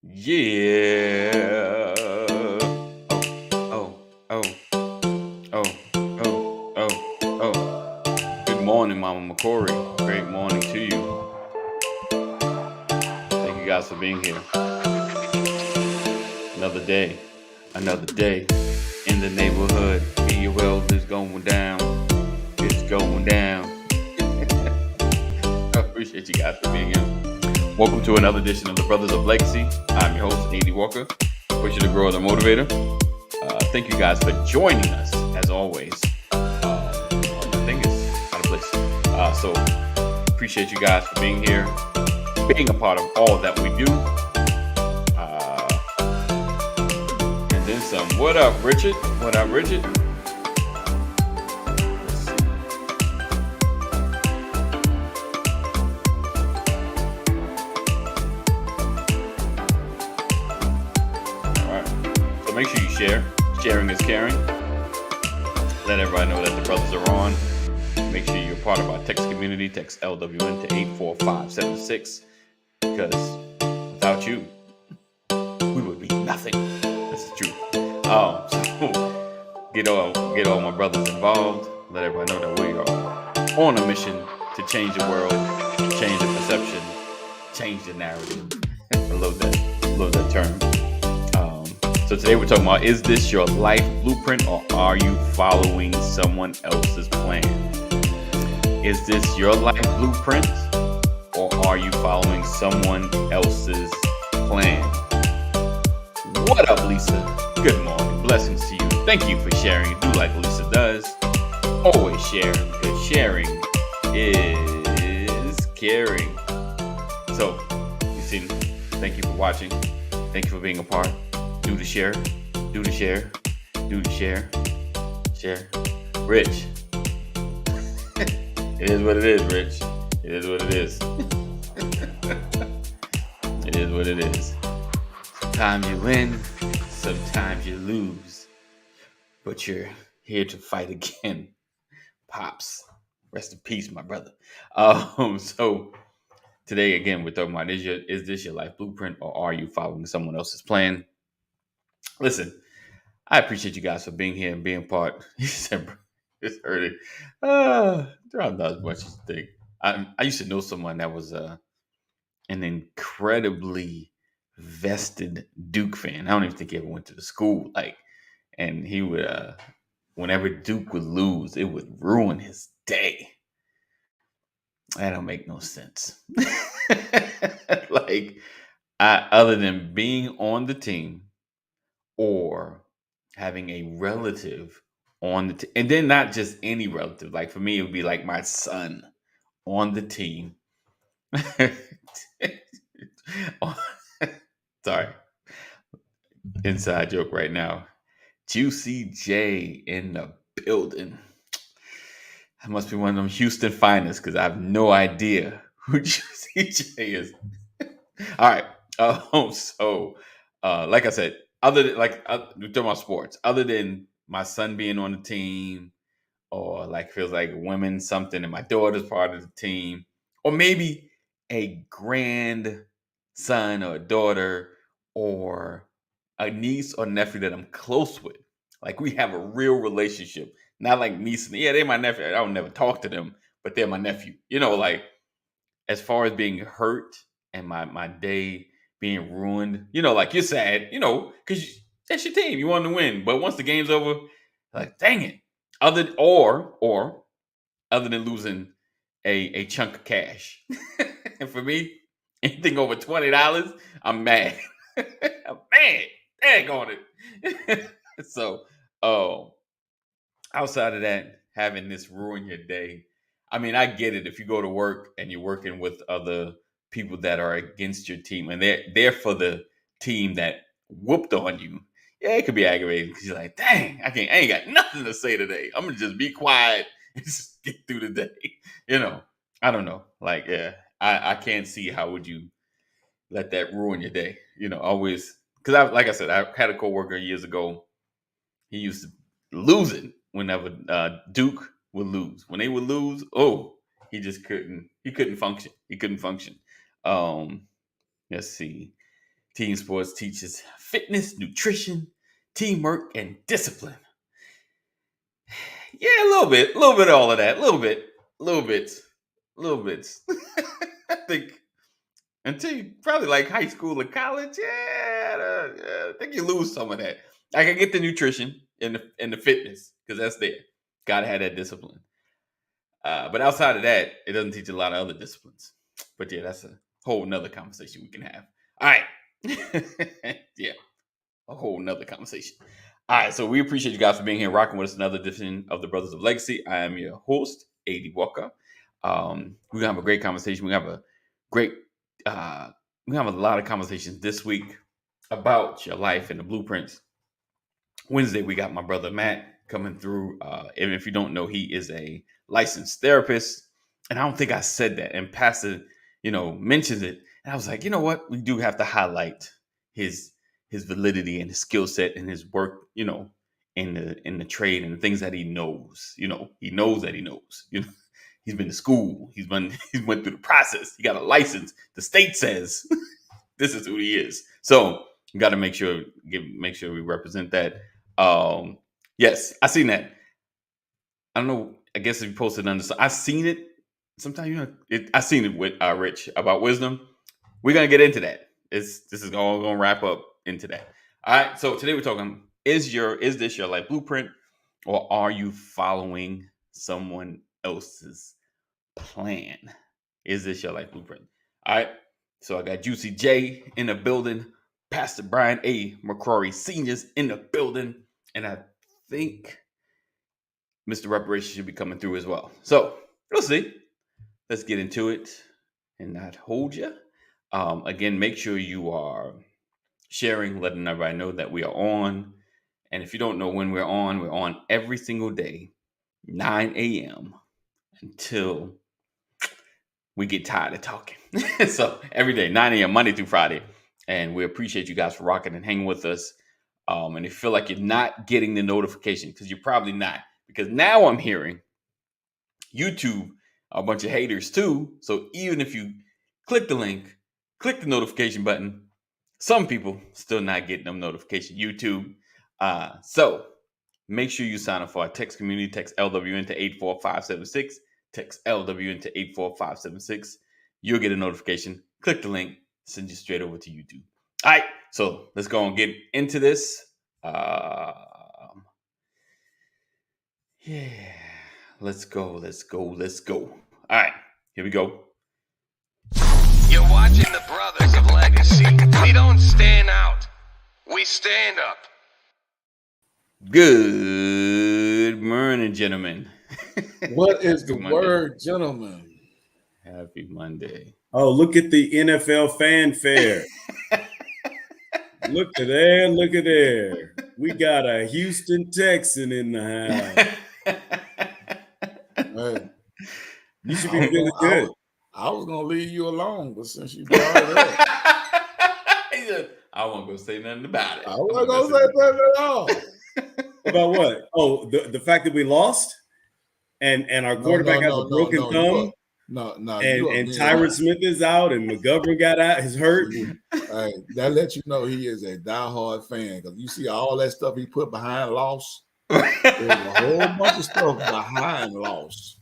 Yeah. Oh, oh, oh, oh, oh, oh. Good morning, Mama McCory. Great morning to you. Thank you guys for being here. Another day in the neighborhood. Be well, it's going down. It's going down. I appreciate you guys for being here. Welcome to another edition of the Brothers of Legacy. I'm your host, A.D. Walker, pusher to grow the motivator. Thank you guys for joining us, as always. The thing is out of place. So appreciate you guys for being here, being a part of all that we do. And then some. What up, Richard? What up, Richard? Let's see. All right. So make sure you share. Sharing is caring. Let everybody know that the brothers are on. Make sure you're part of our text community. Text LWN to 84576 because without you, we would be nothing. That's the truth. So get all my brothers involved. Let everybody know that we are on a mission to change the world, change the perception, change the narrative. I love that term. So today we're talking about, is this your life blueprint or are you following someone else's plan? Is this your life blueprint or are you following someone else's plan? What up, Lisa? Good morning. Blessings to you. Thank you for sharing. Do like Lisa does. Always sharing because sharing is caring. So, you see, thank you for watching. Thank you for being a part. Do the share. Do the share. Do the share. Share. Rich. It is what it is, Rich. It is what it is. It is what it is. Sometimes you win, sometimes you lose. But you're here to fight again. Pops. Rest in peace, my brother. So today again we're talking about, is this your life blueprint or are you following someone else's plan? Listen, I appreciate you guys for being here and being part. He said, it's early. Not as much as you think. I used to know someone that was an incredibly vested Duke fan. I don't even think he ever went to the school. And he would, whenever Duke would lose, it would ruin his day. That don't make no sense. Other than being on the team or having a relative on the team, and then not just any relative. Like for me, it would be like my son on the team. Sorry, inside joke right now. Juicy J in the building. That must be one of them Houston finest because I have no idea who Juicy J is. All right. Like I said, other than we're talking about sports, other than my son being on the team, or like feels like women something, and my daughter's part of the team, or maybe a grandson or a daughter or a niece or nephew that I'm close with. Like we have a real relationship, not like niece. Yeah, they're my nephew. I don't never talk to them, but they're my nephew. Like as far as being hurt and my day being ruined, like you're sad, because that's your team. You want to win. But once the game's over, like, dang it. Or other than losing a chunk of cash. And for me, anything over $20, I'm mad. I'm mad. Dang on it. So outside of that, having this ruin your day. I mean, I get it if you go to work and you're working with other people that are against your team and they're for the team that whooped on you. Yeah, it could be aggravating because you're like, dang, I ain't got nothing to say today. I'm gonna just be quiet and just get through the day. I don't know. Like, yeah, I can't see how would you let that ruin your day. Always because like I said, I had a coworker years ago. He used to lose it whenever Duke would lose. When they would lose, he just couldn't. He couldn't function. He couldn't function. Let's see. Team sports teaches fitness, nutrition, teamwork, and discipline. Yeah, a little bit of all of that. A little bit. I think until you probably like high school or college, I think you lose some of that. I can get the nutrition and the fitness because that's there. Gotta have that discipline. But outside of that, it doesn't teach a lot of other disciplines. But yeah, that's a whole nother conversation we can have. All right. Yeah, a whole nother conversation. All right, so we appreciate you guys for being here, rocking with us another edition of the Brothers of Legacy. I am your host, AD Walker. We're gonna have a great conversation. We have a great, we have a lot of conversations this week about your life and the blueprints. Wednesday, we got my brother Matt coming through. And if you don't know, he is a licensed therapist. And I don't think I said that. And Pastor, mentioned it. And I was like, you know what? We do have to highlight his validity and his skill set and his work, in the trade and the things that he knows. He knows that he knows. He's been to school. He went through the process. He got a license. The state says this is who he is. So you got to make sure we represent that. Yes, I seen that. I don't know. I guess if you posted under, I seen it. Sometimes I seen it with Rich about wisdom. We're gonna get into that. This is all gonna wrap up into that. All right. So today we're talking: is this your life blueprint, or are you following someone else's plan? Is this your life blueprint? All right. So I got Juicy J in the building, Pastor Brian A. McCrory Senior's in the building, and I think Mr. Reparation should be coming through as well. So we'll see. Let's get into it and not hold you. Again, make sure you are sharing, letting everybody know that we are on. And if you don't know when we're on every single day, 9 a.m. until we get tired of talking. So every day, 9 a.m., Monday through Friday. And we appreciate you guys for rocking and hanging with us. And if you feel like you're not getting the notification, because you're probably not, because now I'm hearing YouTube are a bunch of haters too. So even if you click the link, click the notification button, some people still not getting them notification. YouTube. So make sure you sign up for our text community. Text LWN to 84576. Text LWN to 84576. You'll get a notification. Click the link. Send you straight over to YouTube. All right. So let's go and get into this. Yeah. Let's go. All right. Here we go. You're watching the Brothers of Legacy. We don't stand out. We stand up. Good morning, gentlemen. What is the word, gentlemen? Happy Monday. Oh, look at the NFL fanfare. Look at there. We got a Houston Texan in the house. Man, You should be feeling good. I was going to leave you alone, but since you brought it up. I wasn't going to say nothing about it. I wasn't going to say nothing at all. About what? Oh, the fact that we lost and our quarterback has a broken thumb. And Tyron Smith is out and McGovern got out, is hurt. Hey, that lets you know he is a diehard fan because you see all that stuff he put behind loss. There's a whole bunch of stuff behind loss.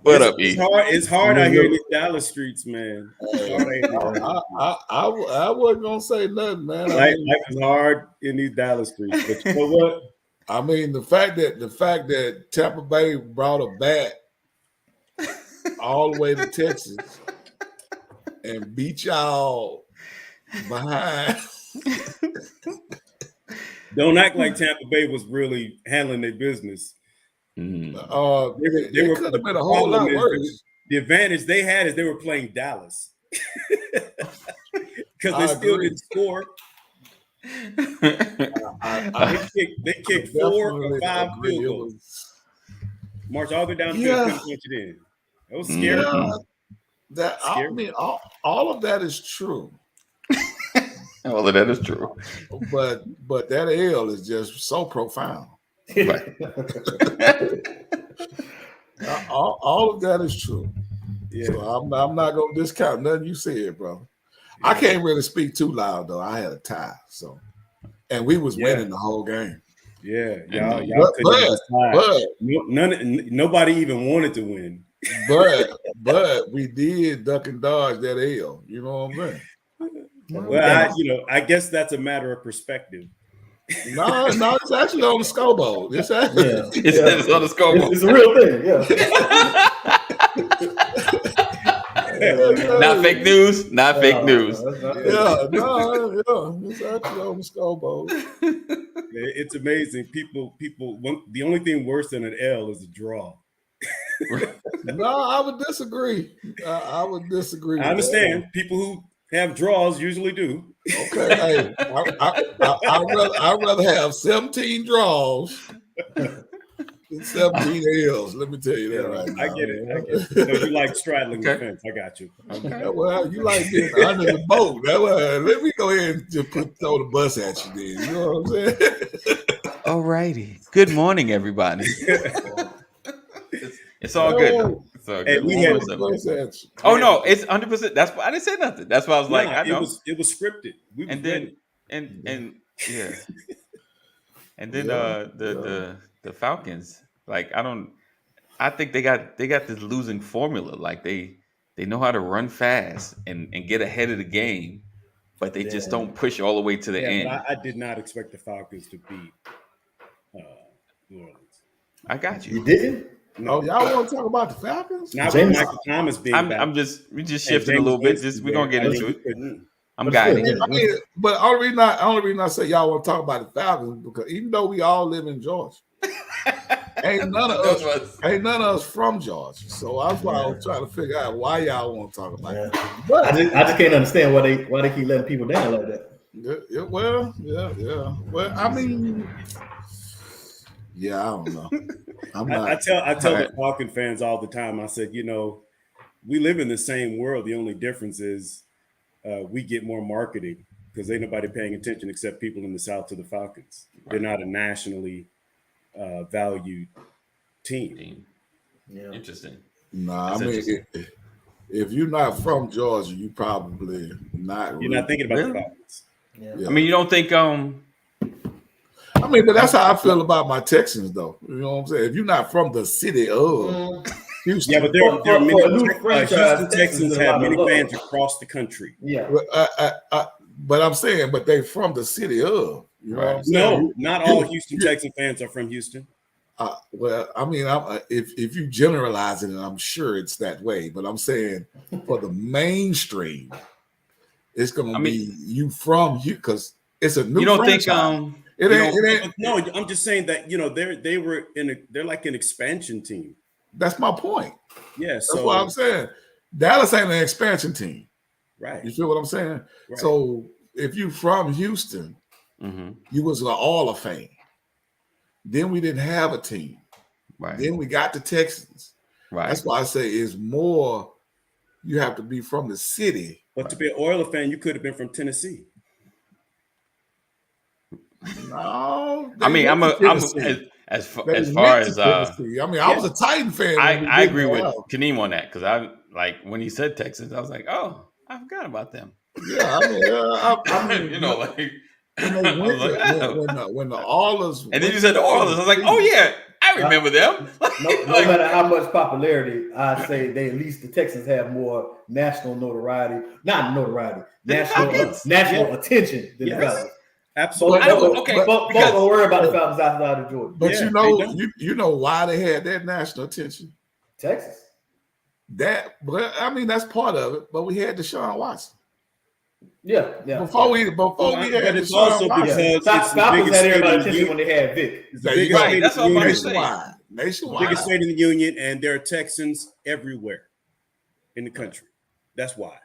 What up, E? It's hard out here in these Dallas streets, man. I wasn't gonna say nothing, man. Life is hard in these Dallas streets. But you know what? I mean, the fact that Tampa Bay brought a bat all the way to Texas and beat y'all behind. Don't act like Tampa Bay was really handling their business. They could have been a whole lot worse. The advantage they had is they were playing Dallas because they still didn't score. They kicked 4 or 5 field goals. March all the way down the field, couldn't punch it in. That was scary. I mean, all of that is true. All of that is true. But that L is just so profound. Right. all of that is true. Yeah. So I'm not gonna discount nothing you said, bro. I can't really speak too loud though. I had a tie, so and we was winning the whole game. Yeah, y'all nobody even wanted to win. But we did duck and dodge that L. You know what I'm saying? Well, I guess that's a matter of perspective. No, it's actually on the scoreboard. It's actually it's on the scoreboard. It's a real thing. Yeah. Not fake news. Not fake news. It's actually on the scoreboard. It's amazing. People. The only thing worse than an L is a draw. No, I would disagree. I would disagree. I understand. People who have draws usually do. Okay, hey, I'd rather have 17 draws than 17 L's. Let me tell you that right now. I get it. So you like straddling the fence. I got you. Okay. Well, you like being under the boat. Let me go ahead and just throw the bus at you then. You know what I'm saying? All righty. Good morning, everybody. It's all good. It's all good. Oh no, it's 100%. That's why I didn't say nothing. That's why I was like, I know it was scripted. And then the Falcons. Like I think they got this losing formula. Like they know how to run fast and get ahead of the game, but they just don't push all the way to the end. I did not expect the Falcons to beat New Orleans. I got you. You didn't? No, y'all want to talk about the Falcons? Not with Michael Thomas being back. We just shifting a little bit. We're gonna get into it. I'm guiding. But only reason I say y'all want to talk about the Falcons because even though we all live in Georgia, ain't none of us from Georgia. So that's why I was trying to figure out why y'all want to talk about it. But I just can't understand why they keep letting people down like that. Well, I mean, I don't know. I tell the Falcon fans all the time. I said, we live in the same world. The only difference is we get more marketing because ain't nobody paying attention except people in the South to the Falcons. Right. They're not a nationally valued team. Yeah. Interesting. Nah, I mean, if you're not from Georgia, you probably not. You're not thinking about the Falcons. Yeah. I mean, you don't think I mean, but that's how I feel about my Texans, though. You know what I'm saying? If you're not from the city of Houston, yeah, but there are many Houston Texans have many fans across the country. Yeah, but I'm saying, but they from the city of. You know what I'm saying? No, not all Houston Texan fans are from Houston. Well, I mean, if you generalize it, and I'm sure it's that way, but I'm saying for the mainstream, it's going to be you from here because it's a new. You don't franchise. Think it ain't. No, I'm just saying that they're like an expansion team. That's my point. Yeah, that's what I'm saying. Dallas ain't an expansion team, right? You feel what I'm saying? Right. So if you from Houston, you was an All of Fame. Then we didn't have a team. Right. Then we got the Texans. Right. That's why I say it's more. You have to be from the city. But to be an Oiler fan, you could have been from Tennessee. No, I mean, as far as I mean, I was a Titan fan. I agree with Kaneem on that because I like when he said Texans, I was like, oh, I forgot about them. Yeah, I mean, you know, like when the Oilers, and then you said the Oilers, I was like, oh yeah, I remember them. No matter how much popularity, I say they at least the Texans have more national notoriety, not notoriety, national attention than the Falcons. Absolutely. Don't worry about the Falcons outside of Georgia. But you know why they had that national attention? Texas. But I mean that's part of it. But we had Deshaun Watson. Yeah. Before we had it's also because Falcons had everybody attention when they had Vic. Right. That's all nationwide. Biggest state in the union, and there are Texans everywhere in the country. That's why.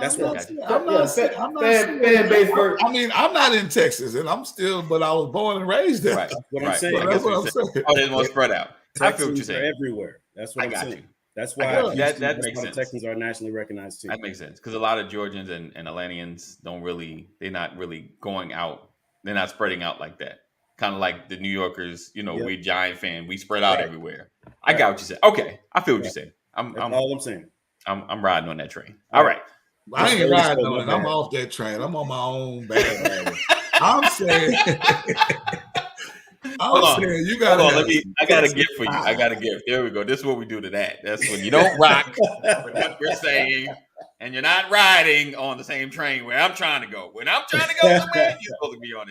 That's what I'm not fan base. I mean, I'm not in Texas, and but I was born and raised there. Right. What I'm saying. That's what I'm saying. Oh, they're more spread out. I feel what you're saying. Everywhere. That's what I'm saying. That's why that makes sense. Texans are a nationally recognized team. That makes sense because a lot of Georgians and Atlanteans they're not really going out. They're not spreading out like that. Kind of like the New Yorkers, we Giant fan. We spread out everywhere. I got what you said. Okay, I feel what you said. That's all I'm saying. I'm riding on that train. All right. I ain't riding on it. I'm off that train. I'm on my own bag. I'm saying, you got. Hold on, I got a gift for you. I got a gift. There we go. This is what we do to that. That's when you don't rock with what we're saying, and you're not riding on the same train where I'm trying to go. When I'm trying to go somewhere, you're supposed to be on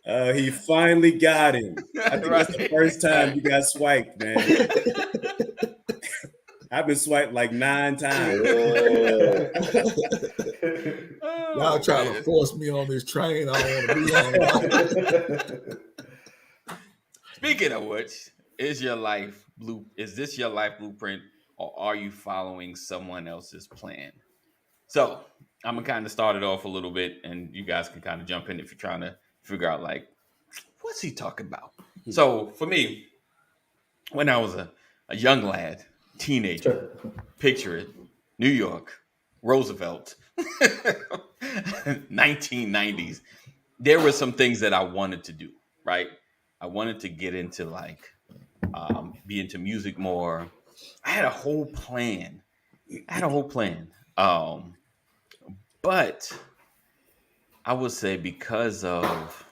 it. He finally got him. I think that's the first time you got swiped, man. I've been swiped like 9 times. Y'all trying to force me on this train. I don't want to be on it. Speaking of which, is this your life blueprint, or are you following someone else's plan? So I'm gonna kind of start it off a little bit, and you guys can kind of jump in if you're trying to figure out like, what's he talking about? So for me, when I was a young lad, teenager, picture it, New York, Roosevelt, 1990s, there were some things that I wanted to do, right? I wanted to get into be into music more. I had a whole plan. But I would say because of,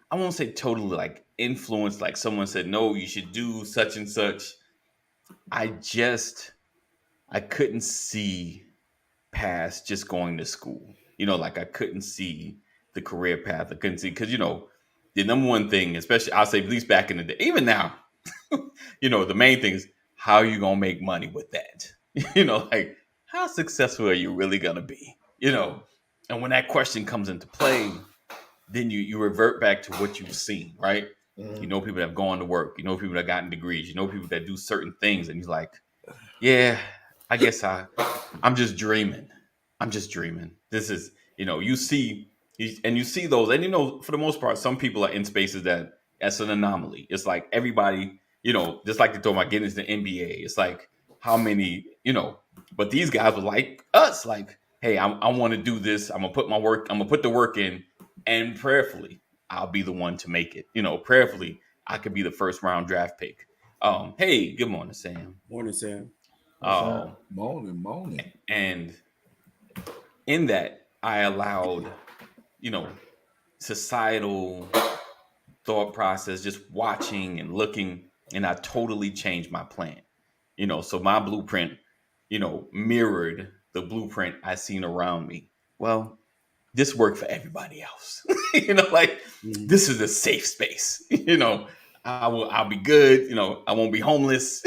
I won't say totally like influence, like someone said, no, you should do such and such. I couldn't see past just going to school. Like I couldn't see the career path. I couldn't see, because, the number one thing, especially I'll say at least back in the day, even now, the main thing is how are you going to make money with that? Like how successful are you really going to be? And when that question comes into play, then you revert back to what you've seen, right? Mm-hmm. You know people that have gone to work, you know people that have gotten degrees, you know people that do certain things, and you're like, yeah, I guess I'm just dreaming. This is, you see those, and for the most part, some people are in spaces that's an anomaly. It's like everybody, just like they talk about getting into the NBA. It's like how many, but these guys were like us, like, hey, I want to do this. I'm gonna put the work in, and prayerfully, I'll be the one to make it. Prayerfully, I could be the first round draft pick. Hey, good morning, Sam. Morning, Sam. Morning. And in that, I allowed, societal thought process, just watching and looking, and I totally changed my plan. So my blueprint, mirrored the blueprint I seen around me. Well, this worked for everybody else. This is a safe space. I'll be good. I won't be homeless.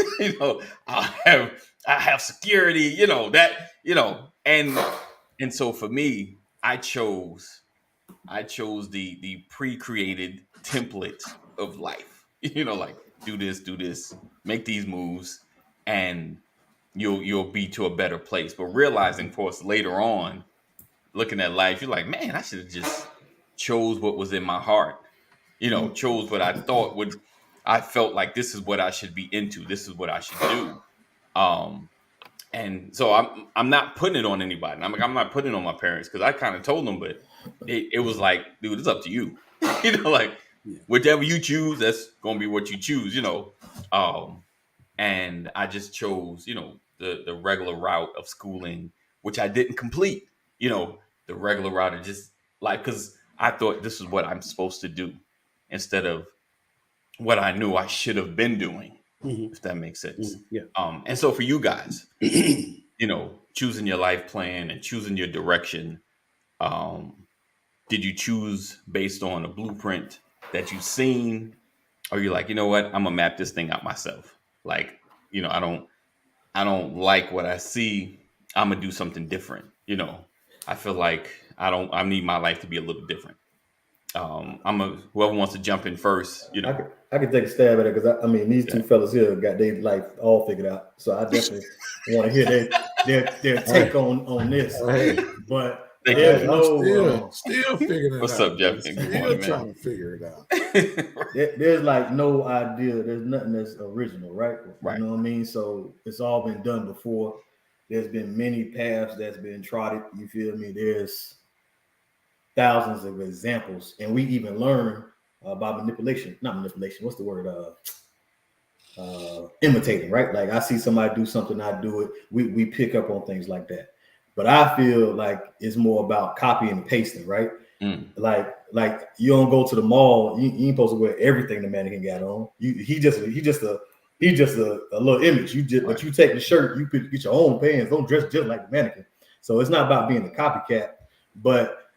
I have security. And so for me, I chose the pre-created template of life. Like do this, make these moves, and you'll be to a better place. But realizing, of course, later on, looking at life, you're like, man, I should have just chose what was in my heart. Chose what I thought I felt like this is what I should be into. This is what I should do. And so I'm not putting it on anybody. I'm not putting it on my parents, because I kind of told them, but it was like, dude, it's up to you. Whichever you choose, that's gonna be what you choose. And I just chose, the regular route of schooling, which I didn't complete. The regular route of just like, because I thought this is what I'm supposed to do, instead of what I knew I should have been doing. Mm-hmm. If that makes sense. Mm-hmm. Yeah. And so for you guys, choosing your life plan and choosing your direction, did you choose based on a blueprint that you've seen, or you're like, you know what, I'm gonna map this thing out myself? Like, I don't like what I see. I'm gonna do something different. I feel like I need my life to be a little different. Whoever wants to jump in first, I can take a stab at it, because these two fellas here got their life all figured out. So I definitely want to hear their take on this. But there's still figuring it out. What's up, Jeff? Still trying to figure it out. There's like no idea. There's nothing that's original, right? Right. You know what I mean? So it's all been done before. There's been many paths that's been trotted. You feel me? There's thousands of examples, and we even learn about manipulation. Not manipulation. What's the word? imitating, right? Like I see somebody do something, I do it. We pick up on things like that. But I feel like it's more about copying and pasting, right? Like you don't go to the mall. You ain't supposed to wear everything the mannequin got on. He just a little image. But you take the shirt, you get your own pants. Don't dress just like the mannequin. So it's not about being a copycat. But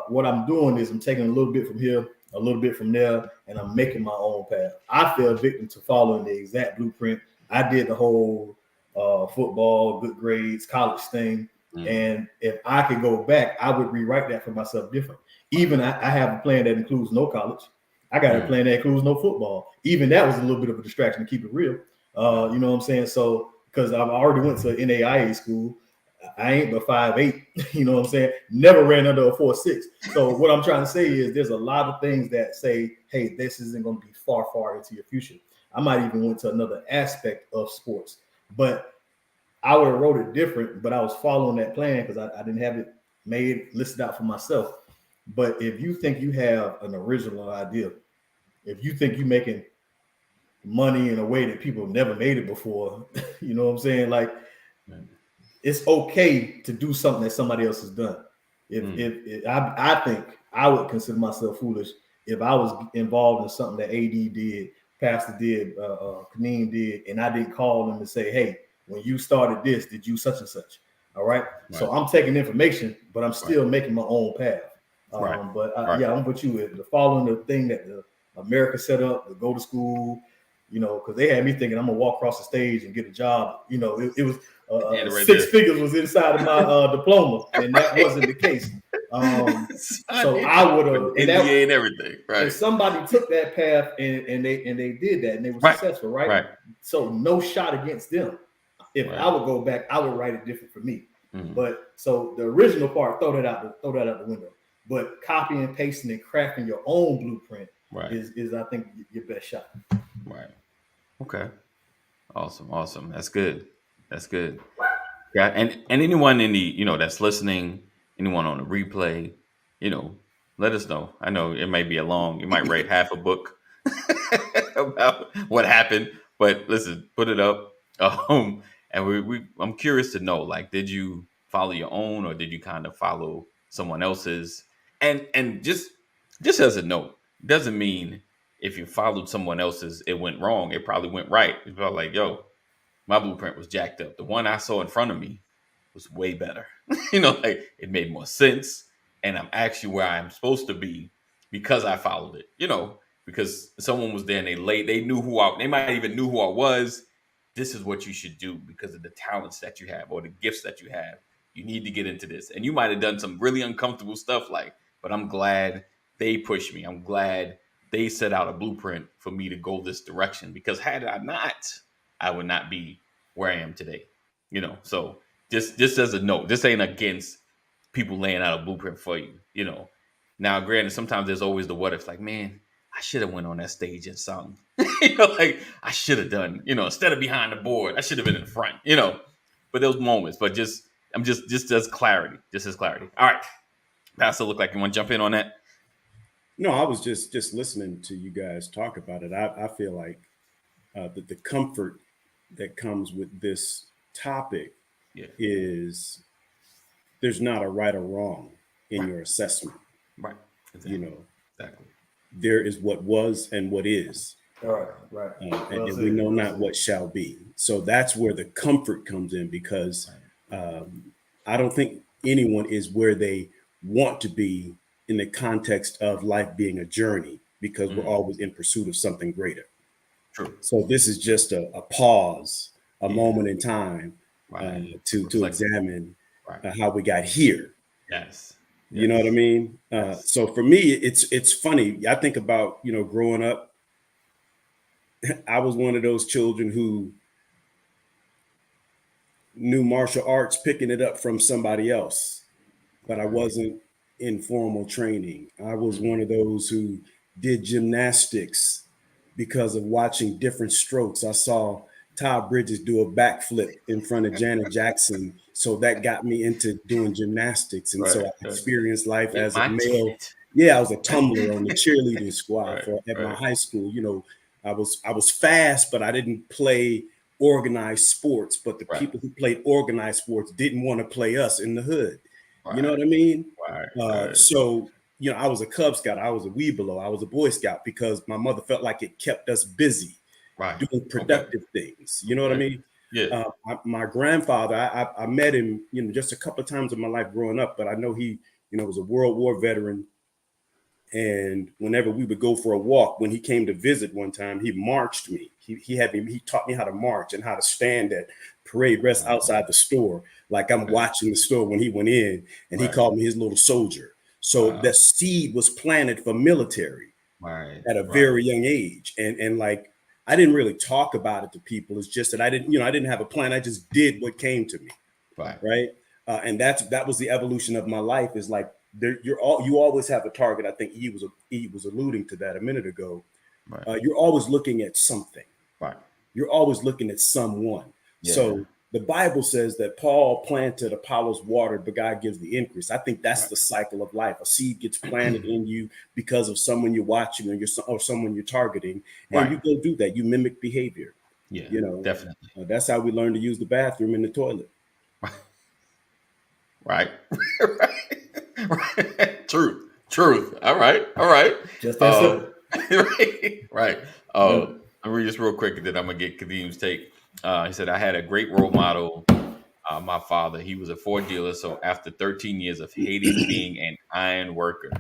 what I'm doing is I'm taking a little bit from here, a little bit from there, and I'm making my own path. I fell victim to following the exact blueprint. I did the whole football, good grades, college thing. And if I could go back, I would rewrite that for myself different. Even I have a plan that includes no college. I got a plan that includes no football. Even that was a little bit of a distraction to keep it real. You know what I'm saying? So because I already went to NAIA school, I ain't but 5'8". You know what I'm saying? Never ran under a 4'6". So what I'm trying to say is there's a lot of things that say, hey, this isn't going to be far into your future. I might even went to another aspect of sports, but I would have wrote it different, but I was following that plan because I didn't have it made, listed out for myself. But if you think you have an original idea, if you think you're making money in a way that people have never made it before, you know what I'm saying? Like, it's okay to do something that somebody else has done. If I think I would consider myself foolish if I was involved in something that AD did, Pastor did, Kaneem did, and I didn't call them and say, hey, when you started this, did you such and such? All right. So I'm taking information, but I'm still making my own path. But yeah, I'm with you. The following the thing that America set up to go to school, you know, because they had me thinking I'm gonna walk across the stage and get a job. You know, it was six figures was inside of my diploma, and that wasn't the case. So I would have NBA and everything, right? And somebody took that path and they did that and they were successful, right? So no shot against them. If I would go back, I would write it different for me. But so the original part, throw that out the window. But copying and pasting and crafting your own blueprint is I think your best shot. Right. Okay. Awesome. That's good. Yeah. And anyone in the, you know, that's listening, anyone on the replay, you know, let us know. I know it might be you might write half a book about what happened, but listen, put it up. And I'm curious to know, like, did you follow your own or did you kind of follow someone else's? And just as a note, doesn't mean if you followed someone else's, it went wrong. It probably went right. It's probably like, yo, my blueprint was jacked up. The one I saw in front of me was way better. You know, like it made more sense. And I'm actually where I'm supposed to be because I followed it, you know, because someone was there and they knew they might even knew who I was. This is what you should do because of the talents that you have or the gifts that you have. You need to get into this. And you might have done some really uncomfortable stuff but I'm glad they pushed me. I'm glad they set out a blueprint for me to go this direction because had I not, I would not be where I am today. You know, so just as a note, this ain't against people laying out a blueprint for you, you know. Now, granted, sometimes there's always the what if, like, man, I should have went on that stage and sung. You know, like I should have done, you know, instead of behind the board, I should have been in front, you know. But those moments, but I'm just as clarity. All right. Pastor, look like you want to jump in on that? No, I was just listening to you guys talk about it. I feel like the comfort that comes with this topic is there's not a right or wrong in your assessment. Right. Exactly. You know, exactly. There is what was and what is. All right. And we know not what shall be. So that's where the comfort comes in because I don't think anyone is where they want to be in the context of life being a journey because we're always in pursuit of something greater. True. So this is just a pause, a moment in time to examine how we got here. Yes. You know what I mean? So for me, it's funny. I think about, you know, growing up, I was one of those children who knew martial arts, picking it up from somebody else, but I wasn't in formal training. I was one of those who did gymnastics because of watching different strokes. I saw Todd Bridges do a backflip in front of Janet Jackson. So that got me into doing gymnastics. And so I experienced life as a male. Yeah, I was a tumbler on the cheerleading squad at my high school. You know, I was fast, but I didn't play organized sports. But the people who played organized sports didn't want to play us in the hood. Right. You know what I mean? Right. So, you know, I was a Cub Scout, I was a Weebelo, I was a Boy Scout because my mother felt like it kept us busy doing productive things. You know what I mean? Yeah. My grandfather, I met him, you know, just a couple of times in my life growing up, but I know he, you know, was a World War veteran. And whenever we would go for a walk, when he came to visit one time, he marched me. He taught me how to march and how to stand at parade rest outside the store, like I'm watching the store when he went in, and he called me his little soldier. So the seed was planted for military at a very young age. And like, I didn't really talk about it to people. It's just that I didn't have a plan. I just did what came to me. Right. And that was the evolution of my life, is like, you always have a target. I think he was alluding to that a minute ago. You're always looking at something. You're always looking at someone. So the Bible says that Paul planted, Apollos watered, but God gives the increase. I think that's the cycle of life. A seed gets planted in you because of someone you're watching or someone you're targeting, and you go do that. You mimic behavior. Yeah, you know, definitely. That's how we learn to use the bathroom and the toilet. Right. Truth. All right. Just that simple. Right. I'll read this real quick, and then I'm gonna get Kadeem's take. He said, I had a great role model, my father. He was a Ford dealer, so after 13 years of hating being an iron worker,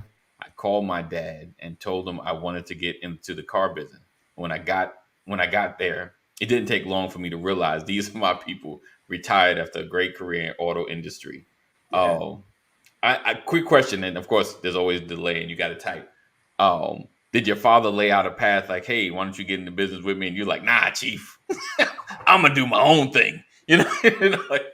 I called my dad and told him I wanted to get into the car business. When I got there, it didn't take long for me to realize these are my people, retired after a great career in auto industry. Quick question, and of course, there's always a delay, and you got to type. Did your father lay out a path like, hey, why don't you get into business with me? And you're like, nah, chief, I'm gonna do my own thing. You know, like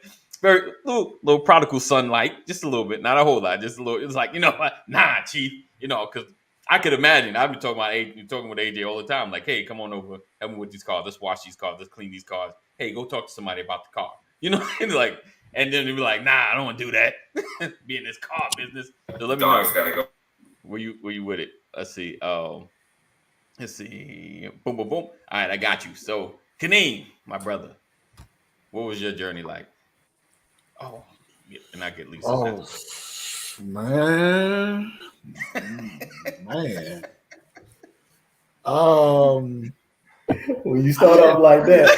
very little prodigal son, like just a little bit, not a whole lot, just a little. It's like, you know, nah, chief, you know, because I could imagine. I've been talking with AJ all the time, like, hey, come on over, help me with these cars. Let's wash these cars. Let's clean these cars. Hey, go talk to somebody about the car. You know, and like, and then they'd be like, nah, I don't want to do that. Be in this car business. So let me know. Gotta go. Were you with it? Let's see. Boom, boom, boom. All right, I got you. So, Kaneem, my brother, what was your journey like? Oh, yeah, and I get Lisa. Oh, man. When you start off like that,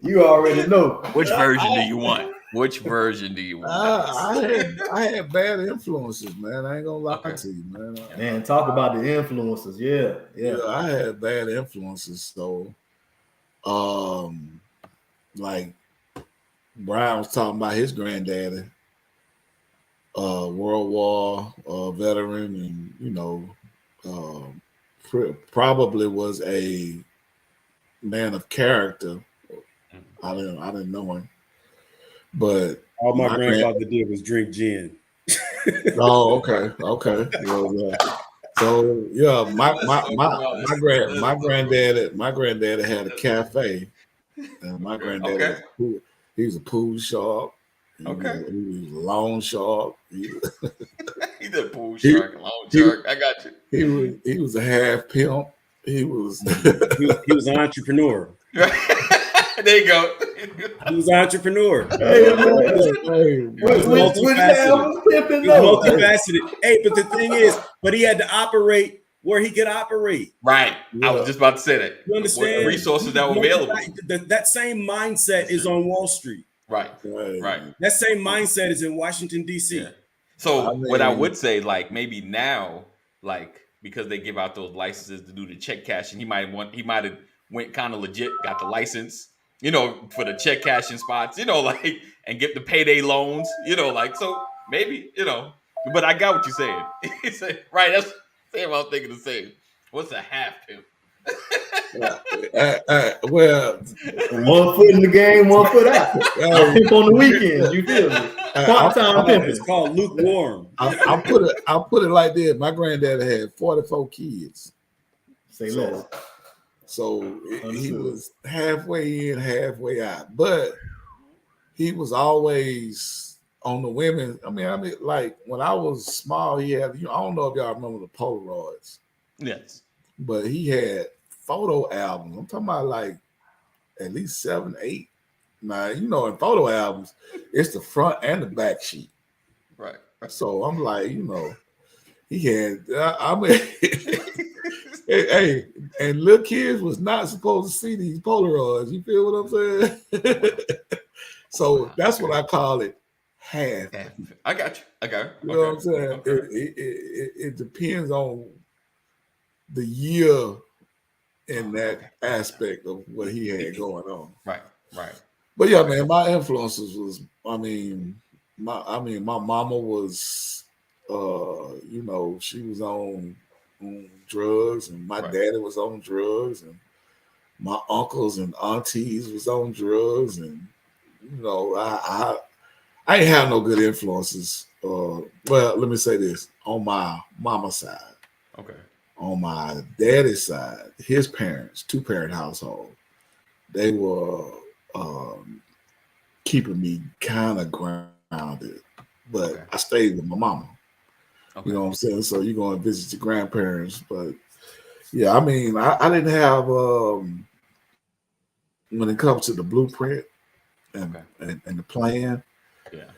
you already know. Which version do you want? Which version do you want? I had bad influences, man. I ain't gonna lie to you, man. Man, talk about the influences. Yeah. I had bad influences. So, like Brian was talking about his granddaddy, World War veteran, and you know, probably was a man of character. I didn't know him. But all my grandfather did was drink gin. Oh, okay. Well, yeah. So yeah, my granddaddy had a cafe, and my granddaddy he was a pool shark. He was a loan shark. He's a pool shark, loan shark. I got you. He was a half pimp. He was an entrepreneur. There you go. He was an entrepreneur. He was multifaceted. Hey, but the thing is, he had to operate where he could operate. Right. Yeah. I was just about to say that. You understand? Resources that were available. That same mindset is on Wall Street. Right. That same mindset is in Washington, D.C. Yeah. So what I would say, like maybe now, like because they give out those licenses to do the check cashing, he might have went kind of legit, got the license, you know, for the check cashing spots, you know, like, and get the payday loans, you know, like, so maybe, you know, but I got what you're saying. He said, right, that's the same. I was thinking the same. What's a half pimp? Well, one foot in the game, one foot out. I pimp on the weekend. You feel me? Part-time pimping. It's called lukewarm. I'll put it like this. My granddaddy had 44 kids. Say less. So he was halfway in, halfway out, but he was always on the women. I mean, like when I was small, he had. I don't know if y'all remember the Polaroids. Yes. but he had photo albums. I'm talking about like at least 7, 8. Now, you know, in photo albums, it's the front and the back sheet. Right. So I'm like, you know, he had, I mean, hey, and little kids was not supposed to see these Polaroids. You feel what I'm saying? So that's what I call it. Half. I got you. I got You know what I'm saying? Okay. It depends on the year in that aspect of what he had going on. Right. But yeah, man, my influences was, my mama was, you know, she was on drugs, and my daddy was on drugs, and my uncles and aunties was on drugs, and you know, I ain't have no good influences. Well, let me say this: on my mama's side, Okay. on my daddy's side, his parents, 2-parent household, they were keeping me kind of grounded, but I stayed with my mama. Okay. You know what I'm saying? So you go and visit your grandparents, but yeah, I mean, I didn't have when it comes to the blueprint and the plan. Yeah.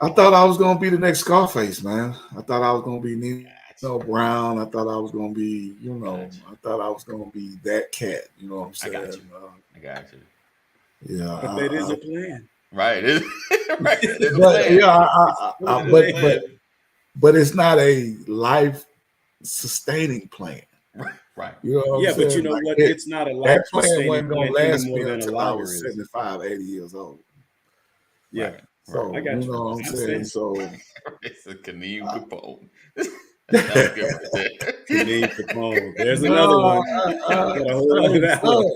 I thought I was gonna be the next Scarface, man. I thought I was gonna be Nino Brown. I thought I was gonna be, you know, I thought I was gonna be that cat. You know what I'm saying? I got you. Yeah, But that is a plan. Right. But it's not a life sustaining plan. Right. You know what I'm but saying? you know like what? It's not a life that plan sustaining wasn't gonna plan last any more me than a until I liar was is. 75, 80 years old. Yeah. Right. So I got you know what I'm saying? So it's a Kaneem Capone. That was good right there. Kaneem Capone. There's another one. Got a whole lot of that one.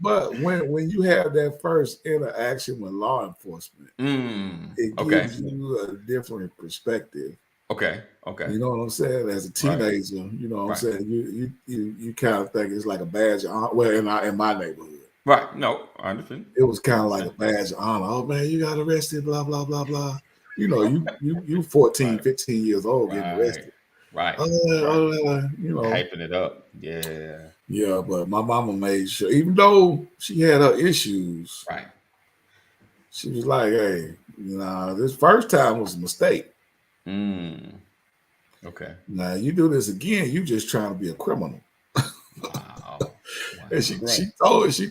But when you have that first interaction with law enforcement, it gives you a different perspective. Okay. You know what I'm saying? As a teenager, you know what I'm saying? You kind of think it's like a badge of honor. Well, in my neighborhood. Right. No, I understand. It was kind of like a badge of honor. Oh man, you got arrested, blah, blah, blah, blah. You know, you 14, 15 years old getting arrested. Right. You know. Hyping it up. Yeah. Yeah, but my mama made sure, even though she had her issues, right, she was like, hey, you know, this first time was a mistake. Okay. Now you do this again, you just trying to be a criminal. Wow. And she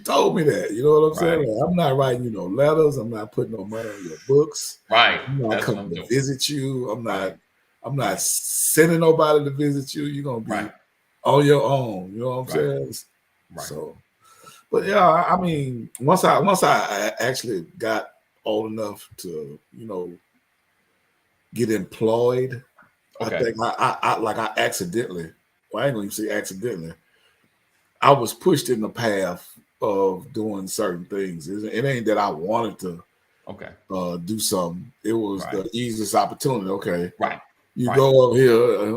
told me that. You know what I'm saying? Like, I'm not writing you no letters. I'm not putting no money on your books. Right. I'm not coming to visit you. I'm not sending nobody to visit you. You're gonna be on your own. You know what I'm saying? Right. So, but yeah, I mean, once I actually got old enough to, you know, get employed, I think I accidentally, well, I ain't gonna even say accidentally, I was pushed in the path of doing certain things. It ain't that I wanted to do something. It was the easiest opportunity. Okay. Right. You go up here.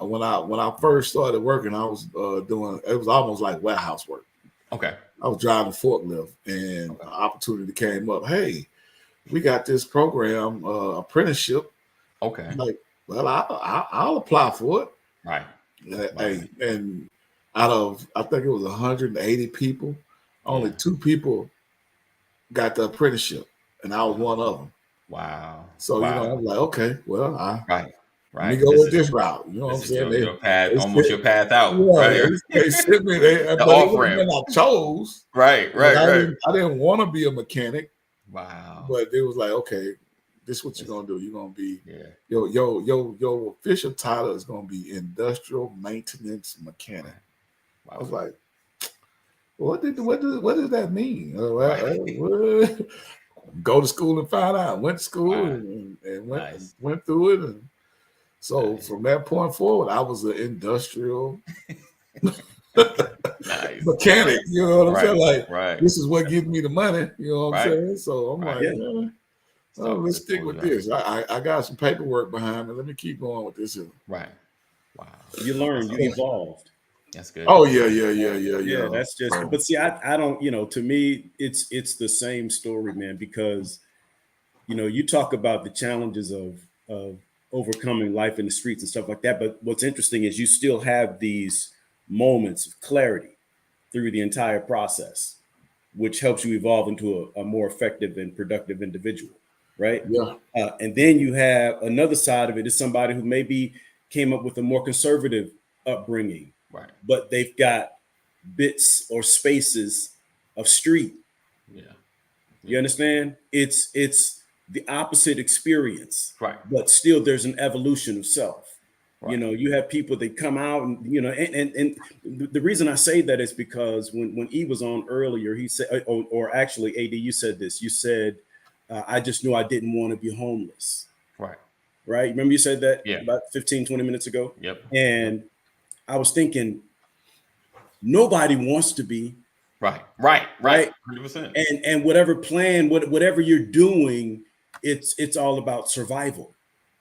When I first started working, I was doing, it was almost like warehouse work. Okay. I was driving forklift, and an opportunity came up. Hey, we got this program, apprenticeship. Okay. I'm like, well, I'll apply for it. Right. Hey, and out of, I think it was 180 people, only 2 people got the apprenticeship, and I was one of them. Wow. So you know, I'm like, okay, well, let me go with this route. You know what I'm saying? Your path, almost your path out. Yeah, they sent me there, but it wasn't I chose. Right. I didn't want to be a mechanic. Wow. But it was like, okay, this is what you're gonna do. You're gonna be your official title is gonna be industrial maintenance mechanic. Wow. I was like, what does that mean? Go to school and find out. Went to school and went through it, and so from that point forward, I was an industrial mechanic. You know what I'm saying? Like, this is what gives me the money. You know what I'm saying? So I'm like, let's stick with this. I got some paperwork behind me. Let me keep going with this. Right. Wow. You learned. You evolved. That's good. Oh yeah. That's just. But see, I don't. You know, to me, it's the same story, man. Because, you know, you talk about the challenges of overcoming life in the streets and stuff like that. But what's interesting is you still have these moments of clarity through the entire process, which helps you evolve into a more effective and productive individual, right? Yeah. And then you have another side of it is somebody who maybe came up with a more conservative upbringing, Right. but they've got bits or spaces of street. Yeah. You understand? It's the opposite experience, Right. but still there's an evolution of self. Right. You know, you have people that come out and, you know, and the reason I say that is because when E was on earlier, he said, or actually, AD, you said this, you said, I just knew I didn't want to be homeless. Right. Right. Remember you said that Yeah. about 15, 20 minutes ago? Yep. And I was thinking, nobody wants to be. Right. 100%. And whatever plan, whatever you're doing, it's all about survival.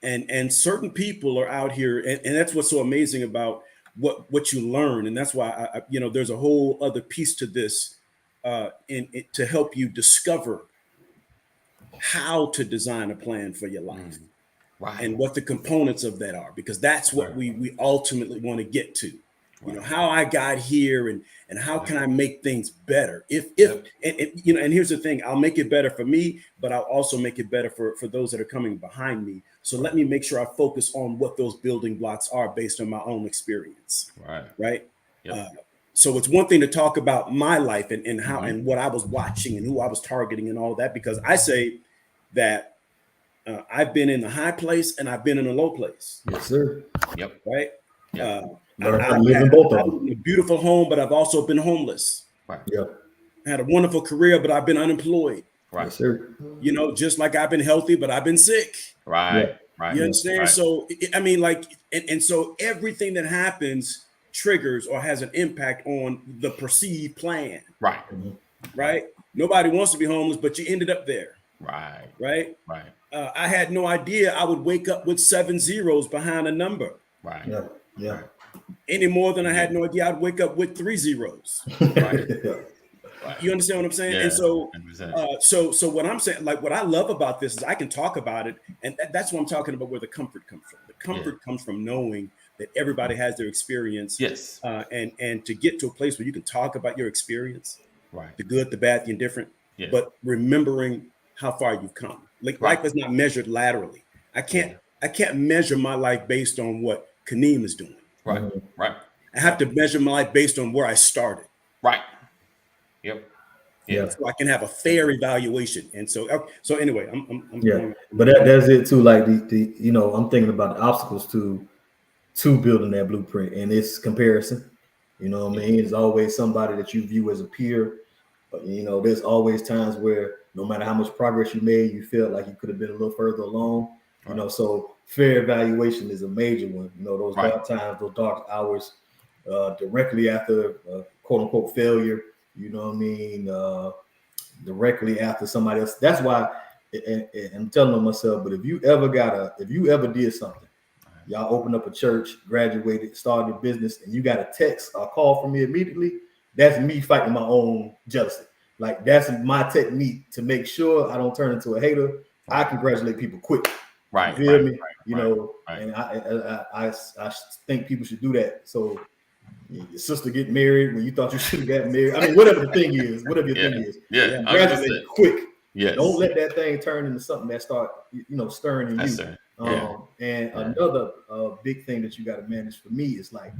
And certain people are out here, and that's what's so amazing about what you learn. And that's why I you know, there's a whole other piece to this to help you discover how to design a plan for your life. Right. And what the components of that are, because that's what we ultimately want to get to. You know, how I got here and how can I make things better? If you know, and here's the thing, I'll make it better for me, but I'll also make it better for those that are coming behind me. So let me make sure I focus on what those building blocks are based on my own experience. Right. Yep. So it's one thing to talk about my life and how and what I was watching and who I was targeting and all of that, because I say that I've been in the high place and I've been in a low place. Yes, sir. Yep. Right. Yep. I live in both of I've them. been in a beautiful home, but I've also been homeless. Right. Yeah. I had a wonderful career, but I've been unemployed. Right. Yes, sir. You know, just like I've been healthy, but I've been sick. Right. Yeah. Right. You understand? Right. So, I mean, like, and so everything that happens triggers or has an impact on the perceived plan. Right. Right. Nobody wants to be homeless, but you ended up there. Right. Right. Right. I had no idea I would wake up with 7 zeros behind a number. Right. Yeah. Yeah. Any more than I had no idea I'd wake up with 3 zeros. Right. Yeah. You understand what I'm saying? Yeah, And so, 100%. so what I'm saying, like what I love about this is I can talk about it, and that's what I'm talking about. Where the comfort comes from. The comfort comes from knowing that everybody has their experience. Yes. And to get to a place where you can talk about your experience, Right. the good, the bad, the indifferent, Yeah. but remembering how far you've come. Like life is not measured laterally. I can't measure my life based on what Kaneem is doing. Right. Right. I have to measure my life based on where I started. Right. Yep. Yeah. So I can have a fair evaluation. And so anyway, I'm Yeah, going, but that's it too. Like the you know, I'm thinking about the obstacles to building that blueprint, and it's comparison. You know what I mean? It's always somebody that you view as a peer. But, you know, there's always times where no matter how much progress you made, you feel like you could have been a little further along. You know, so fair evaluation is a major one. You know, those dark times, those dark hours, directly after quote unquote failure. You know what I mean? Directly after somebody else. That's why I'm telling myself. But if you ever did something, y'all opened up a church, graduated, started a business, and you got a text or call from me immediately, that's me fighting my own jealousy. Like that's my technique to make sure I don't turn into a hater. I congratulate people quick. Right. You feel right, me? Right, you right, know, right. and I think people should do that. So your sister get married when you thought you should have got married. I mean, whatever the thing is, whatever your thing is. Yeah. Congratulate quick. Yes. Don't let that thing turn into something that start, stirring in That's you. it. Yeah. And another big thing that you got to manage for me is like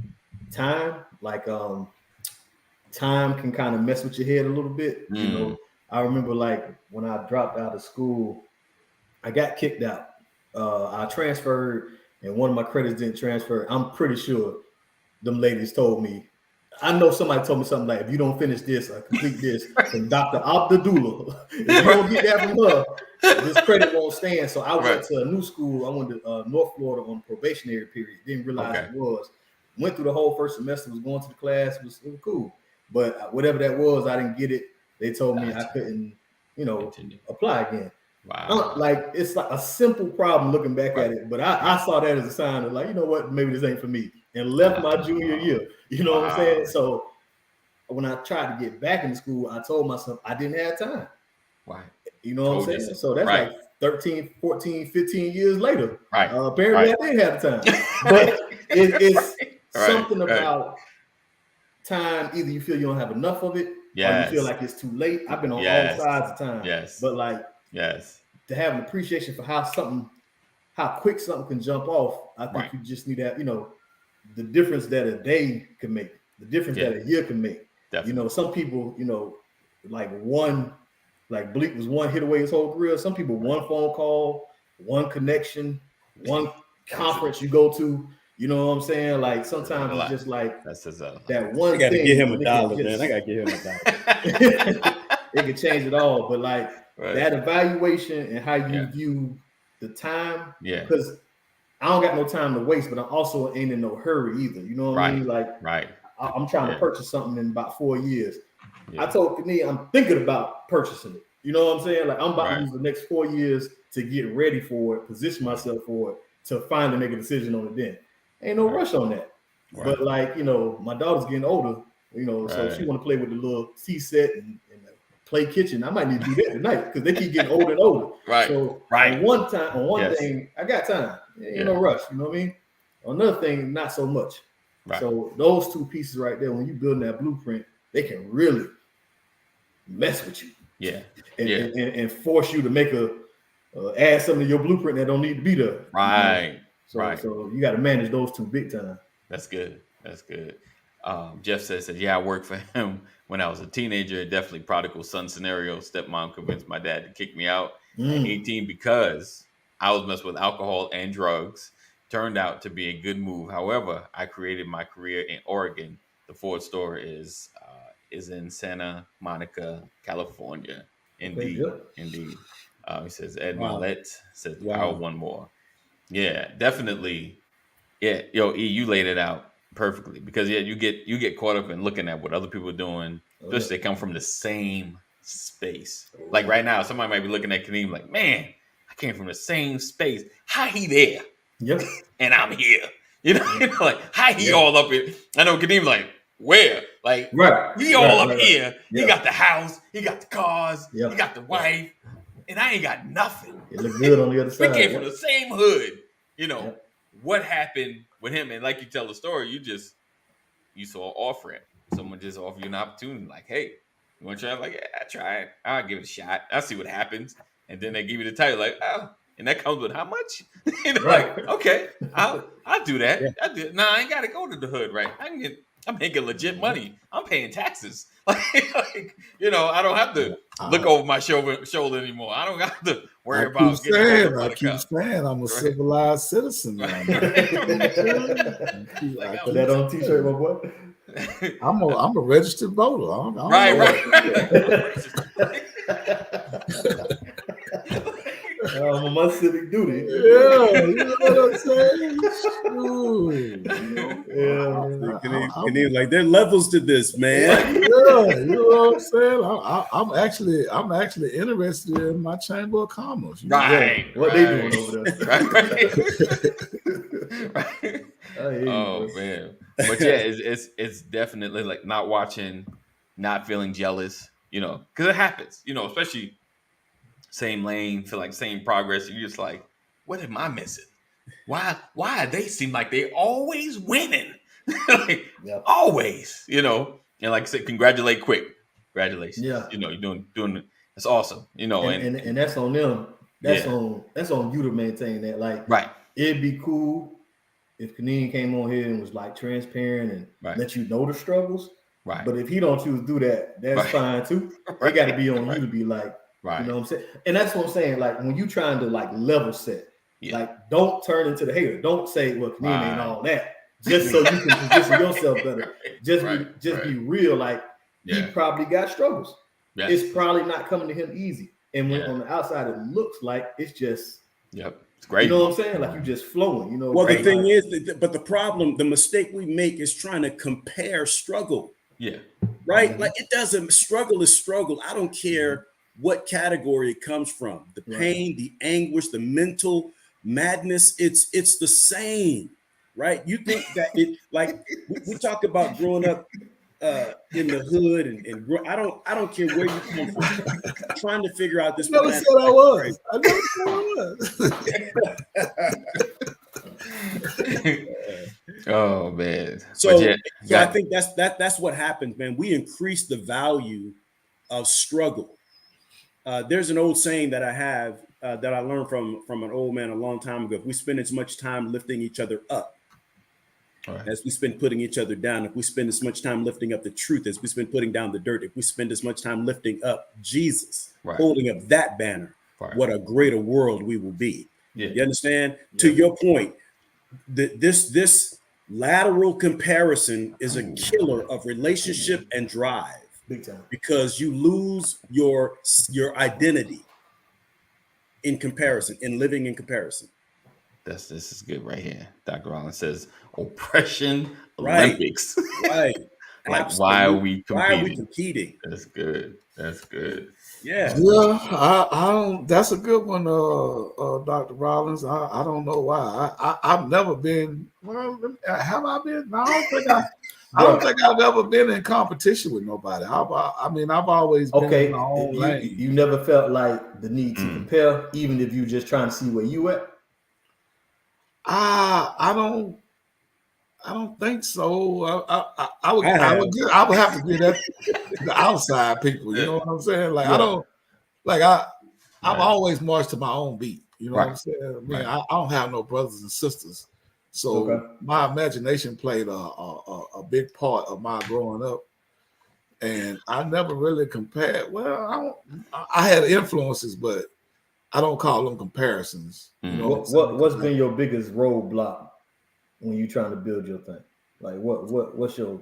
time. Like time can kind of mess with your head a little bit. You know, I remember like when I dropped out of school, I got kicked out. I transferred, and one of my credits didn't transfer. I'm pretty sure them ladies told me. I know somebody told me something like, if you don't finish this or complete this from Dr. Abdullah, if you don't get that from her, this credit won't stand. So I went to a new school. I went to North Florida on a probationary period. Didn't realize it was. Went through the whole first semester, was going to the class. It was cool. But whatever that was, I didn't get it. They told me I couldn't, apply again. Wow. Like it's like a simple problem looking back at it, but I saw that as a sign of like, you know what, maybe this ain't for me, and left my junior year. You know what I'm saying? So when I tried to get back into school, I told myself I didn't have time. Right. You know what I'm saying? So that's like 13, 14, 15 years later. Right. Apparently I didn't have time. But it's something about time, either you feel you don't have enough of it, or Yes. you feel like it's too late. I've been on Yes. all sides of time. Yes. But like Yes. to have an appreciation for how quick something can jump off, I think Right. you just need that, the difference that a day can make, the difference Yeah. that a year can make. Definitely. Some people, like Bleak was one hit away his whole career. Some people, one phone call, one connection, one conference you go to. You know what I'm saying? Like sometimes it's just like That's that one I gotta thing. give him a it dollar, can man. just- I gotta give him a dollar. it can change it all. But like Right. that evaluation and how you Yeah. view the time, Yeah. because I don't got no time to waste, but I also ain't in no hurry either. You know what I mean? Like Right. I'm trying Yeah. to purchase something in about 4 years. Yeah. I told Kanye I'm thinking about purchasing it. You know what I'm saying? Like I'm about Right. to use the next 4 years to get ready for it, position myself for it, to finally make a decision on it then. Ain't no Right. rush on that. Right. But like, my daughter's getting older, so Right. she want to play with the little tea set and play kitchen. I might need to do that tonight because they keep getting older and older. Right. So Right. on one Yes. thing, I got time. Ain't Yeah. no rush. You know what I mean? On another thing, not so much. Right. So those two pieces right there, when you building that blueprint, they can really mess with you Yeah. and, Yeah. and force you to make add something to your blueprint that don't need to be there. Right. So, Right. so you got to manage those two big time. That's good. That's good. Jeff said, yeah, I worked for him when I was a teenager. Definitely prodigal son scenario. Stepmom convinced my dad to kick me out at 18 because I was messing with alcohol and drugs. Turned out to be a good move. However, I created my career in Oregon. The Ford store is in Santa Monica, California. Indeed. good. Indeed. He says, Ed Wow. Millett says, Wow. one more. Yeah, definitely. Yeah, yo, E, you laid it out perfectly because you get caught up in looking at what other people are doing, especially they come from the same space. Like right now, somebody might be looking at Kadeem like, man, I came from the same space. How he there? Yep. And I'm here. You know, like how he all up in. I know Kadeem like, where? Like Right. he all up here. Yeah. He got the house, he got the cars, Yeah. he got the wife, and I ain't got nothing. It look good on the other We side. came yeah. from the same hood. Yep. What happened with him? And like you tell the story, you saw an offer it. Someone just offered you an opportunity, like, hey, you want to try it? Like, yeah, I try it. I'll give it a shot. I'll see what happens. And then they give you the title, like, oh, and that comes with how much? Right. Like, okay, I'll do that. Yeah. I I ain't gotta go to the hood, right? I'm making legit money. I'm paying taxes. Like, I don't have to look over my shoulder anymore. I don't have to worry about I keep saying I'm a civilized citizen now. Right. I Put that on a t-shirt, my boy. I'm a registered voter. I don't know right. My civic duty. Yeah, you know what I'm saying? Shoot. Can he like there are levels to this, man? Yeah, you know what I'm saying? I'm actually interested in my Chamber of Commerce. Right. What they doing over there? Right. Hey, Oh man. But yeah, it's definitely like not watching, not feeling jealous, because it happens, especially same lane, feel like same progress. You're just like, what am I missing? Why they seem like they always winning? Like, always, and like I said, congratulate quick. Congratulations. Yeah. You're doing that's awesome. And that's on them. That's on you to maintain that. Like, right. It'd be cool if Kaneem came on here and was like transparent and let you know the struggles. Right. But if he don't choose to do that, that's fine too. It got to be on you to be like, you know what I'm saying? And that's what I'm saying. Like when you trying to like level set, like don't turn into the hater. Don't say, well, Kaneem ain't all that. Just so you can position yourself better. Just be real. Like he probably got struggles. Yes. It's probably not coming to him easy. And when on the outside it looks like it's just it's great. You know what I'm saying? Like you just flowing, Well, the thing is, but the mistake we make is trying to compare struggle. Yeah. Right? Mm-hmm. Like it doesn't, struggle is struggle. I don't care what category it comes from. The pain, the anguish, the mental madness, it's the same. Right? You think that it like we talk about growing up in the hood and I don't care where you come from. Trying to figure out this. I never said I was. I never said I was. Oh man. So, But yeah, so I got think that's what happens, man. We increase the value of struggle. There's an old saying that I have that I learned from an old man a long time ago. If we spend as much time lifting each other up all right. as we spend putting each other down, if we spend as much time lifting up the truth as we spend putting down the dirt, if we spend as much time lifting up Jesus, Right. holding up that banner, Right. what a greater world we will be. Yeah. You understand? To your point, this lateral comparison is a killer of relationship and drive. Big time. Because you lose your identity in comparison, in living in comparison. This is good right here. Dr. Rollins says oppression Right. Olympics. Right. Like why are we competing? Why are we competing? That's good. That's good. Yeah. Yeah, I don't. That's a good one, Dr. Rollins. I don't know why. I've never been. Well, have I been? No, I don't think I've ever been in competition with nobody. I mean, I've always been Okay, in my own lane. you never felt like the need to compare, even if you just trying to see where you at. I don't think so. I would have to be that the outside people. You know what I'm saying? Like I've always marched to my own beat. You know what I'm saying? I mean, I don't have no brothers and sisters, so my imagination played a big part of my growing up, and I never really compared. Well, I had influences, but I don't call them comparisons. You know what's been your biggest roadblock when you're trying to build your thing? Like what's your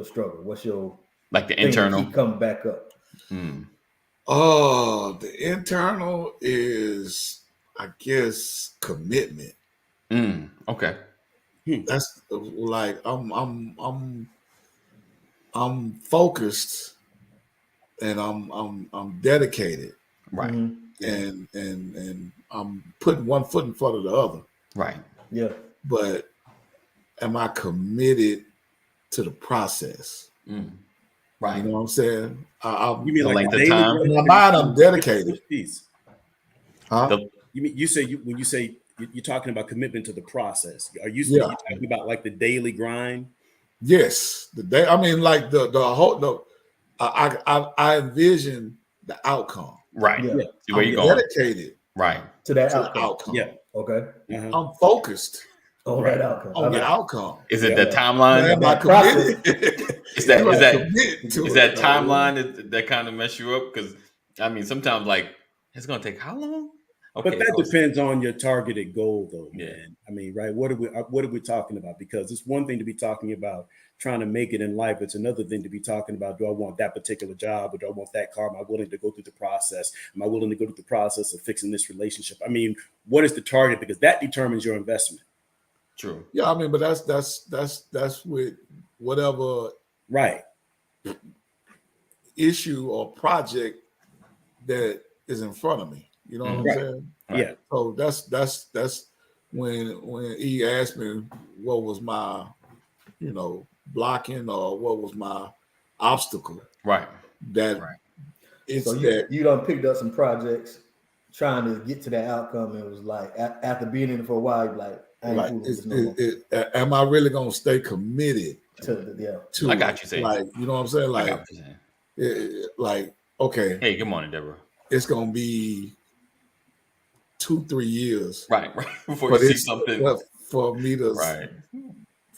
struggle? What's your like the thing internal? to keep coming back up. Oh, the internal is, I guess, commitment. Okay. That's like I'm focused and I'm dedicated. Right. And I'm putting one foot in front of the other. Right. Yeah. But am I committed to the process? Right. You know what I'm saying? You mean like length a of daily time? growth? In my mind, I'm dedicated. Piece. Huh? When you say you're talking about commitment to the process, are you Yeah. talking about like the daily grind? Yes, the day. I mean, like the whole. I envision the outcome. Right. Yeah. See where I'm you going? dedicated Right. To that to the outcome. outcome. Yeah. Okay. I'm focused On that outcome. on the outcome. Is it Yeah. the timeline? Am I committed? Is that Is that timeline that kind of mess you up? Because I mean, sometimes like it's gonna take how long? Okay, But that depends on your targeted goal, though, man. Yeah. I mean, right? What are we talking about? Because it's one thing to be talking about trying to make it in life. It's another thing to be talking about, do I want that particular job or do I want that car? Am I willing to go through the process? Am I willing to go through the process of fixing this relationship? I mean, what is the target? Because that determines your investment. True. Yeah, I mean, but that's with whatever Right. issue or project that is in front of me. You know what I'm Right. saying? Yeah. So that's when he asked me what was my, blocking or what was my obstacle. Right. That Right. it's So that you done picked up some projects trying to get to that outcome. It was like after being in it for a while, you're like, I ain't fooling with this no more. am I really gonna stay committed to I got you saying. like, you know what I'm saying? I Like, got what you're saying. like, okay, Hey, good morning, Deborah. it's gonna be 2-3 years Right. Right. Before but you see it's something. for me to Right.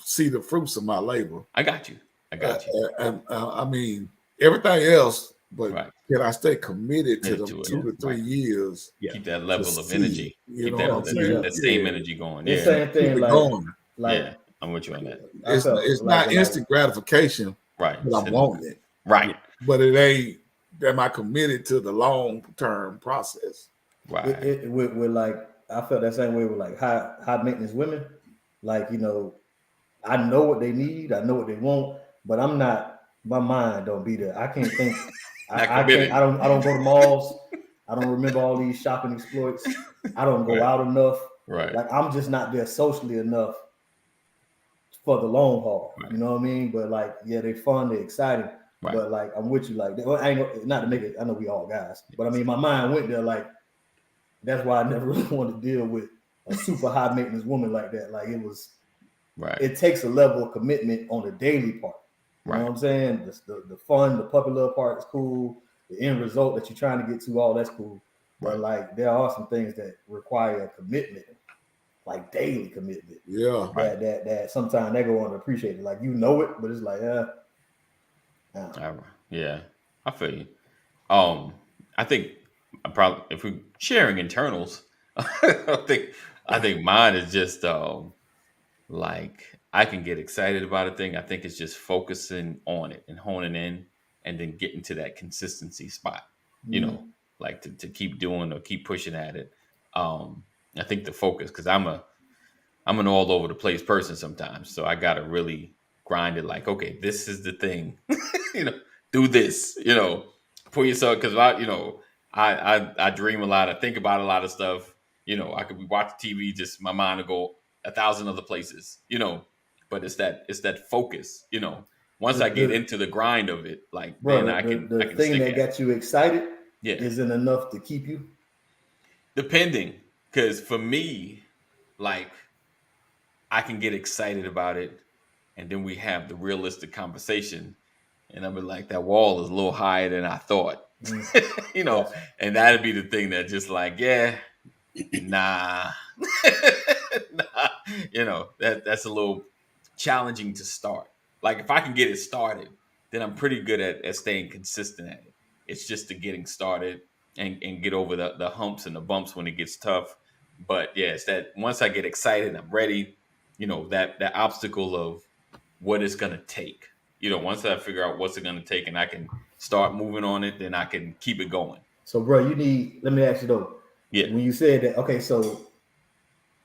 see the fruits of my labor. I got you. I got you. And I mean everything else, but Right. can I stay committed to Committed them to it, 2 to 3 right. years? Keep that level to of see, energy. you Keep know that, what I'm saying? that same Yeah. energy going. It's Yeah. same Keep thing it like going. Yeah. I'm with you on that. It's not instant gratification, Right. but I'm wanting it. Right. But it ain't. Am I committed to the long term process? Right. with like I felt that same way with like high maintenance women. Like, I know what they need, I know what they want, but I'm not, my mind don't be there. I can't think. I committed. can't, I don't go to malls. I don't remember all these shopping exploits. I don't go Right. out enough. Right. Like I'm just not there socially enough for the long haul. Right. You know what I mean? But like, yeah, they're fun, they're exciting. Right. But like, I'm with you. Like, I ain't not to make it. I know we all guys, but I mean, my mind went there. Like, that's why I never really wanted to deal with a super high maintenance woman like that. Like, it was Right. it takes a level of commitment on the daily part. You know what I'm saying? The fun, the puppy love part is cool. The end result that you're trying to get to, all that's cool. But like, there are some things that require commitment, like daily commitment. Yeah. That sometimes they go underappreciated. Like, you know it, but it's like, yeah, I feel you. I think probably if we're sharing internals, I think mine is just like I can get excited about a thing. I think it's just focusing on it and honing in, and then getting to that consistency spot. You know, like to keep doing or keep pushing at it. I think the focus, because I'm an all over the place person sometimes, so I gotta really grind it. Like, okay, this is the thing. You know, do this. You know, put yourself, because I dream a lot. I think about a lot of stuff. You know, I could be watching TV, just my mind will go 1,000 other places. You know, but it's that focus. You know, once I get into the grind of it, like, bro, then I can the thing that got you excited isn't enough to keep you. Depending, because for me, like, I can get excited about it, and then we have the realistic conversation, and I'll be like, that wall is a little higher than I thought. You know, and that'd be the thing that just like, nah. Nah. You know, that's a little challenging to start. Like, if I can get it started, then I'm pretty good at staying consistent at it. It's just the getting started and get over the humps and the bumps when it gets tough. But yeah, it's that once I get excited, I'm ready. You know, that obstacle of what it's gonna take. You know, once I figure out what's it gonna take and I can start moving on it, then I can keep it going. So, bro, let me ask you though. Yeah. When you said that, okay, so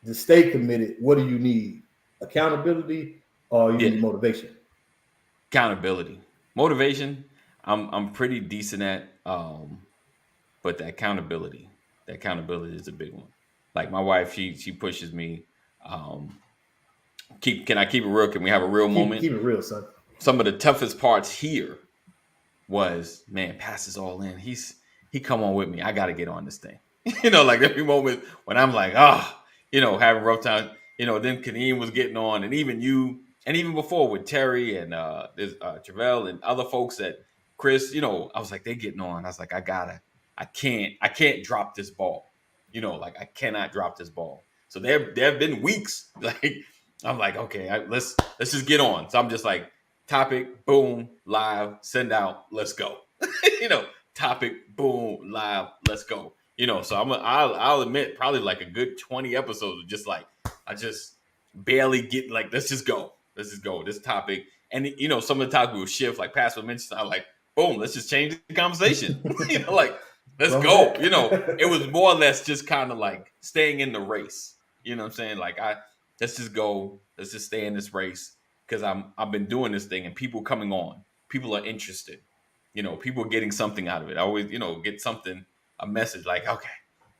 to stay committed, what do you need? Accountability, or you need motivation? Accountability. Motivation, I'm pretty decent at, but the accountability is a big one. Like, my wife, she pushes me. Can I keep it real? Can we have a real moment? Keep it real, son. Some of the toughest parts here was, man, pass is all in. He come on with me. I got to get on this thing. You know, like every moment when I'm like, you know, having a rough time, you know, then Kadeem was getting on, and even you, and even before with Terry and there's Travell and other folks that Chris, you know, I was like, they getting on. I was like, I can't drop this ball. You know, like, I cannot drop this ball. So there have been weeks like I'm like, okay, let's just get on. So I'm just like, topic, boom, live, send out, let's go. You know, topic, boom, live, let's go. You know, so I'll admit probably like a good 20 episodes of just like, I just barely get, like, let's just go. This topic. And, you know, some of the topics will shift, like Pastor mentioned, I'm like, boom, let's just change the conversation. You know, like, let's go. You know, it was more or less just kind of like staying in the race. You know what I'm saying? Like, let's just go. Let's just stay in this race, because I've been doing this thing and people coming on. People are interested. You know, people are getting something out of it. I always, you know, get something, a message like, okay,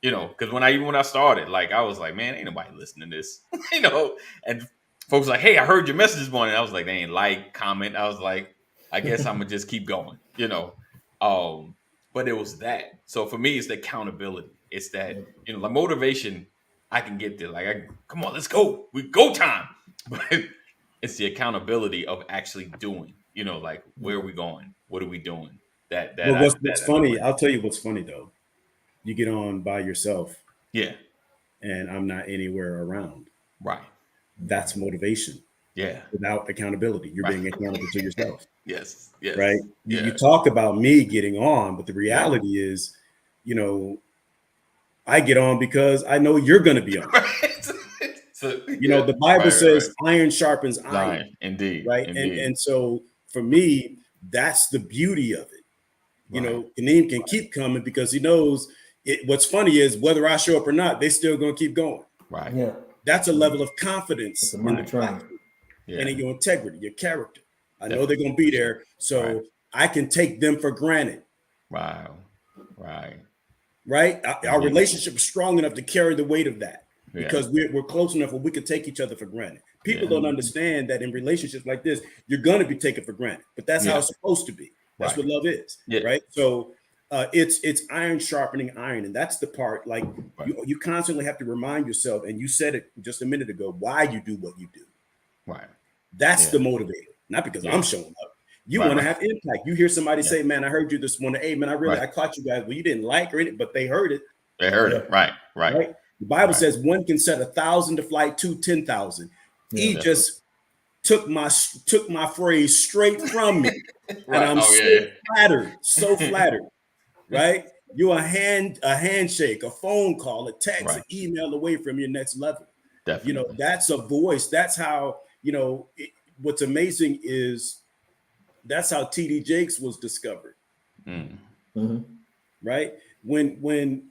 you know, because when I started, like, I was like, man, ain't nobody listening to this. You know, and folks like, hey, I heard your message this morning. I was like, they ain't like, comment. I was like, I guess I'm gonna just keep going. You know, but it was that. So for me, it's the accountability. It's that, you know, the motivation. I can get there. Like, come on, let's go. We go time. But it's the accountability of actually doing. You know, like, where are we going? What are we doing? What's funny? I'll tell you what's funny though. You get on by yourself. Yeah. And I'm not anywhere around. Right. That's motivation. Yeah. Without accountability, you're being accountable to yourself. Yes. Right. Yeah. You talk about me getting on, but the reality is, you know, I get on because I know you're going to be on. Right. So, you know, the Bible says iron sharpens iron. Indeed. Right. Indeed. And so for me, that's the beauty of it. You know, Kadeem can keep coming because he knows it. What's funny is whether I show up or not, they still going to keep going. Right. Yeah. That's a level of confidence in the train. And in your integrity, your character. I know they're going to be there. So I can take them for granted. Wow. Right. Right. Our relationship is strong enough to carry the weight of that because we're close enough where we can take each other for granted. People don't understand that in relationships like this, you're going to be taken for granted, but that's how it's supposed to be. That's what love is. Right. So it's iron sharpening iron. And that's the part, like, you constantly have to remind yourself, and you said it just a minute ago, why you do what you do. Right. That's Yeah. the motivator, not because I'm showing up. You Right, want to right. have impact. You hear somebody Yeah. say, "Man, I heard you this morning. Hey, man, I caught you guys. Well, you didn't like or anything, but they heard it. They heard it. Right. Right? The Bible Right. says one can set 1,000 to flight, 2 10,000. He Yeah. just took my phrase straight from me, Right. and I'm so flattered, right? You're a handshake, a phone call, a text, an email away from your next level. Definitely. You know, that's a voice. That's how, you know, what's amazing is that's how TD Jakes was discovered. Right? When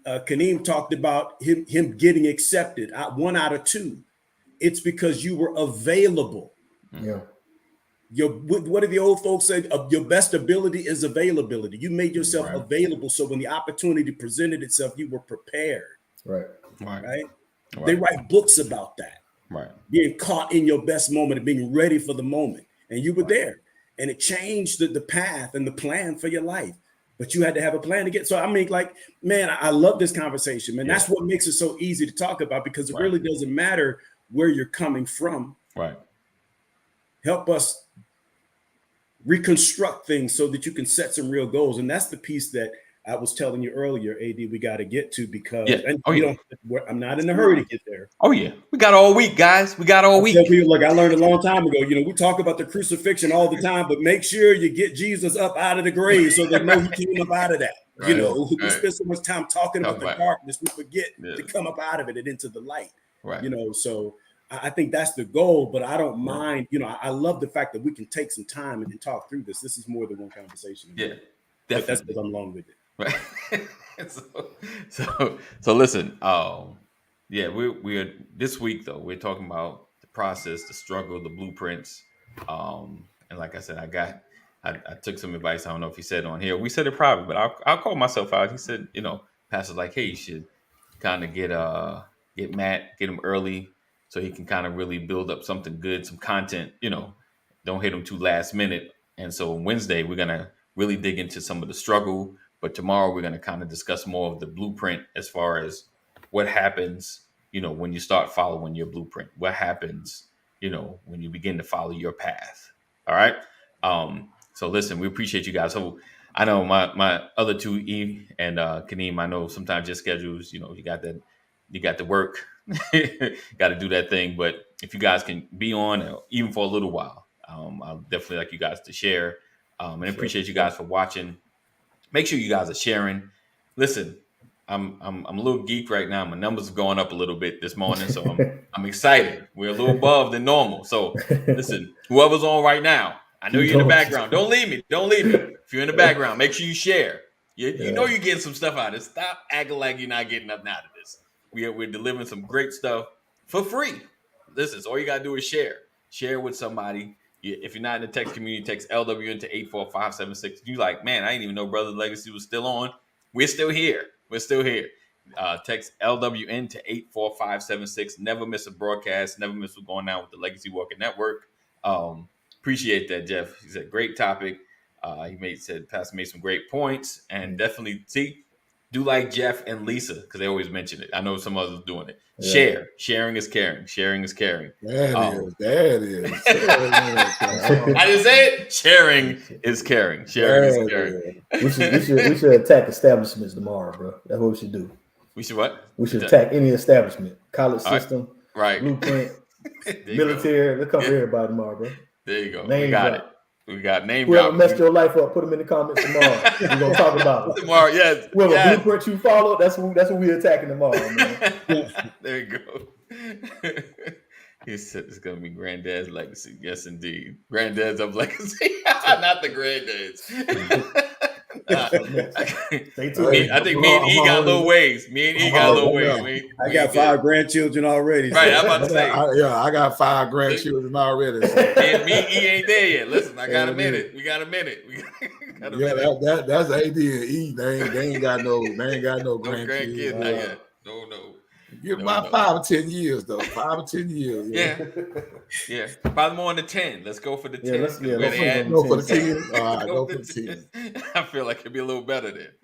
Kaneem talked about him getting accepted, 1 out of 2, it's because you were available. Yeah. What did the old folks say? Your best ability is availability. You made yourself available, so when the opportunity presented itself, you were prepared. Right. They write books about that. Right. Being caught in your best moment and being ready for the moment, and you were there, and it changed the path and the plan for your life. But you had to have a plan to get. So I mean, like, man, I love this conversation, man. That's what makes it so easy to talk about, because it really doesn't matter where you're coming from. Right. Help us reconstruct things so that you can set some real goals. And that's the piece that I was telling you earlier, AD, we got to get to, because I'm not in a hurry to get there. Oh yeah, we got all week, guys. We got all week. Look, I learned a long time ago, you know, we talk about the crucifixion all the time, but make sure you get Jesus up out of the grave so they know he came up out of that. You know, we spend so much time talking about the darkness, we forget to come up out of it and into the light. Right. You know, so I think that's the goal, but I don't mind. You know, I love the fact that we can take some time and talk through this. This is more than one conversation. Yeah, definitely. That's because I'm long with it. Right. so listen. We're this week though. We're talking about the process, the struggle, the blueprints. And like I said, I took some advice. I don't know if he said it on here. We said it probably, but I'll call myself out. He said, you know, Pastor's like, hey, you should kind of get Matt, get him early, so he can kind of really build up something good, some content, you know, don't hit him too last minute. And so on Wednesday, we're going to really dig into some of the struggle, but tomorrow we're going to kind of discuss more of the blueprint as far as what happens, you know, when you start following your blueprint, what happens, you know, when you begin to follow your path. All right. So listen, we appreciate you guys. So I know my other two, E and Kaneem, I know sometimes your schedules, you know, you got the work, got to do that thing. But if you guys can be on even for a little while, I'll definitely like you guys to share, and appreciate you guys for watching. Make sure you guys are sharing. Listen, I'm a little geek right now. My numbers are going up a little bit this morning, so I'm excited. We're a little above than normal. So listen, whoever's on right now, I know you're in the background. Don't leave me. If you're in the background, make sure you share. You know you're getting some stuff out of this. Stop acting like you're not getting nothing out of this. We're delivering some great stuff for free. Listen, so all you got to do is share. Share with somebody. If you're not in the text community, text LWN to 84576. You like, man, I didn't even know Brother Legacy was still on. We're still here. Text LWN to 84576. Never miss a broadcast. Never miss what's going on with the Legacy Walker Network. Appreciate that, Jeff. He said, great topic. Pastor made some great points, and definitely do like Jeff and Lisa, because they always mention it. I know some others doing it. Yeah. Sharing is caring. Sharing is caring. That is. I didn't say it. Sharing is caring. Sharing is caring. We should attack establishments tomorrow, bro. That's what we should do. We should what? We should attack any establishment, college system, right? Blueprint, military. Let's cover everybody tomorrow, bro. There you go. We got name Whoever messed your life up, put them in the comments tomorrow. We're gonna talk about it tomorrow. Yes. Whoever blueprint you follow, that's what we attacking tomorrow, man. There you go. He said it's gonna be Granddad's legacy. Yes, indeed. Granddad's of legacy, not the granddad's. I think me and E got little ways. I got 5 grandchildren already. Right, I'm about to say. I got 5 grandchildren already. So. And me and E ain't there yet. Listen, I got a minute. We got a minute. That's AD and E. They ain't got no grandkids. Not yet. No. Give about 5 or 10 years, though. 5 or 10 years. Yeah. Probably more on the 10. Let's go for the 10. Let's go for the 10. All right, go for the 10. I feel like it'd be a little better there.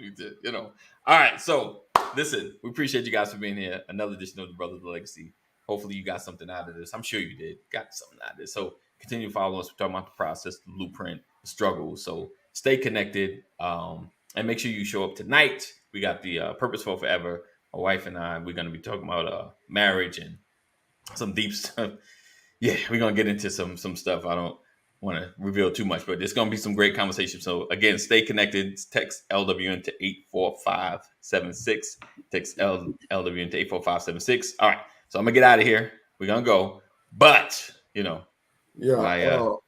All right. So listen, we appreciate you guys for being here. Another edition of the Brothers of Legacy. hopefully you got something out of this. I'm sure you did. Got something out of this. So continue to follow us. We're talking about the process, the blueprint, the struggle. So stay connected, and make sure you show up tonight. We got the Purposeful Forever. My wife and I, we're going to be talking about marriage and some deep stuff. Yeah, we're going to get into some stuff. I don't want to reveal too much, but there's going to be some great conversation. So again, stay connected. Text LWN to 84576. Text LWN to 84576. All right. So I'm going to get out of here. We're going to go. But, Yeah.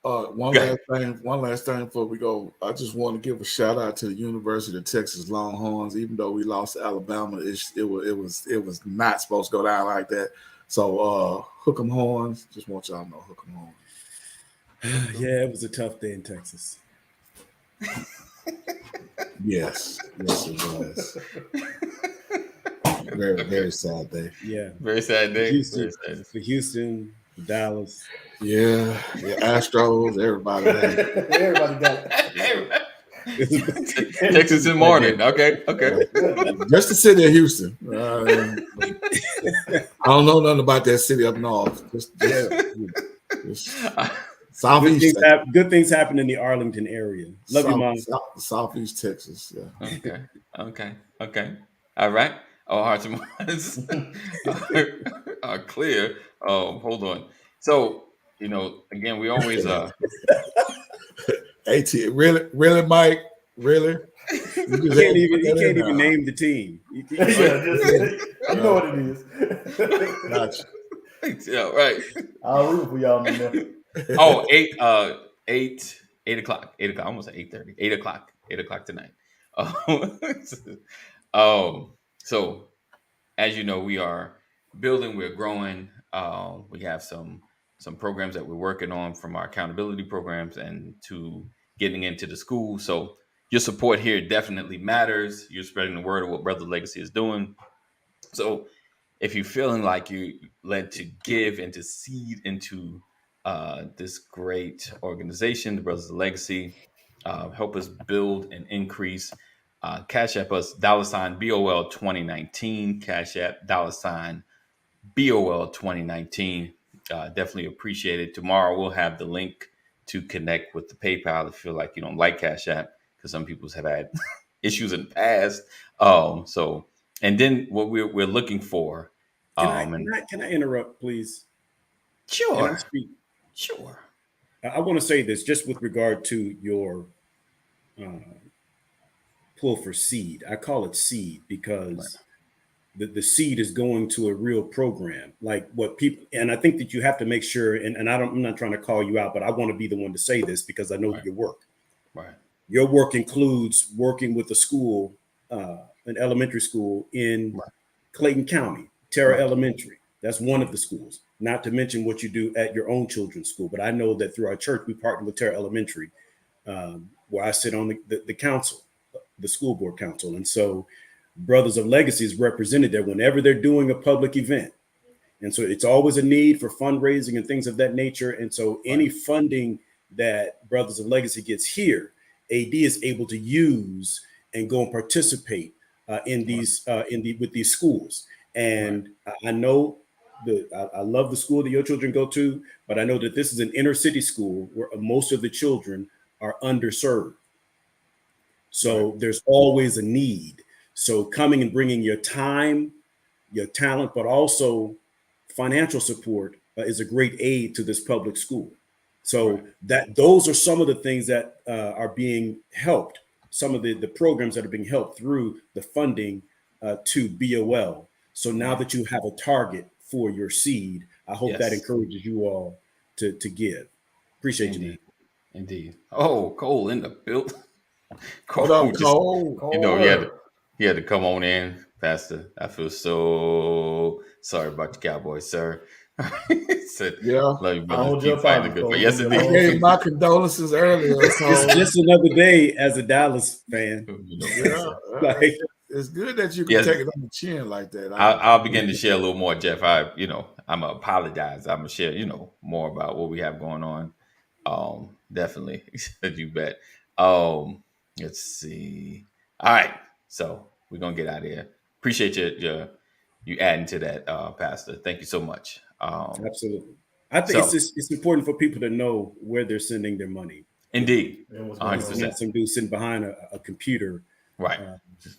One last thing before we go. I just want to give a shout out to the University of Texas Longhorns. Even though we lost to Alabama, it was not supposed to go down like that. So hook 'em horns. Just want y'all to know, hook 'em horns. Yeah, it was a tough day in Texas. Yes, it was. Very, very sad day. Yeah, very sad day. For Houston, for Dallas. Yeah, Astros, everybody. Everybody got it. Texas in the morning. Okay. Just the city of Houston. I don't know nothing about that city up north. Just Southeast. Good things happen in the Arlington area. Love you, Mom. Southeast Texas. Yeah. Okay. All right. All hearts and minds are clear. Hold on. So, again, we always AT, really, Mike? Really? He can't even name the team. You know what it is. Gotcha. Yeah, right. I'll root for y'all, man. Oh, 8 o'clock. 8 o'clock. I almost said 8:30. 8 o'clock. 8 o'clock tonight. So as you know, we are building, we're growing. We have some programs that we're working on, from our accountability programs and to getting into the school. So your support here definitely matters. You're spreading the word of what Brother Legacy is doing. So if you're feeling like you led to give and to seed into this great organization, the Brothers of Legacy, help us build and increase. Cash App us $ BOL 2019. Cash App $ BOL 2019. Definitely appreciate it. Tomorrow we'll have the link to connect with the PayPal if you feel like you don't like Cash App, because some people have had issues in the past. And then what we're looking for. Can I interrupt, please? Sure. Can I speak? Sure. I want to say this just with regard to your pull for seed. I call it seed because the seed is going to a real program, like what people, and I think that you have to make sure, and I'm not trying to call you out, but I want to be the one to say this because I know your work. Right. Your work includes working with a school, an elementary school in Clayton County, Terra Elementary. That's one of the schools, not to mention what you do at your own children's school. But I know that through our church, we partner with Terra Elementary, where I sit on the council, the school board council. And so Brothers of Legacy is represented there whenever they're doing a public event. And so it's always a need for fundraising and things of that nature. And so any funding that Brothers of Legacy gets here, AD is able to use and go and participate with these schools. And I know I love the school that your children go to, but I know that this is an inner city school where most of the children are underserved. So there's always a need. So coming and bringing your time, your talent, but also financial support is a great aid to this public school. So those are some of the things that are being helped, some of the programs that are being helped through the funding to BOL. So now that you have a target for your seed, I hope that encourages you all to give. Appreciate you, man. Indeed. Oh, Cole in the build. Cole. You know, he had to come on in, Pastor. I feel so sorry about the Cowboys, sir. Said, love you, brother. Keep fighting good. But yes, indeed. I gave my condolences earlier. So. It's just another day as a Dallas fan. It's good that you can take it on the chin like that. I'll begin to share a little more, Jeff. I'm gonna apologize. I'm gonna share, more about what we have going on. Definitely, you bet. Let's see. All right, so we're gonna get out of here. Appreciate your you adding to that, Pastor. Thank you so much. Absolutely. I think it's important for people to know where they're sending their money. Indeed. It's not some dude sitting behind a computer, right,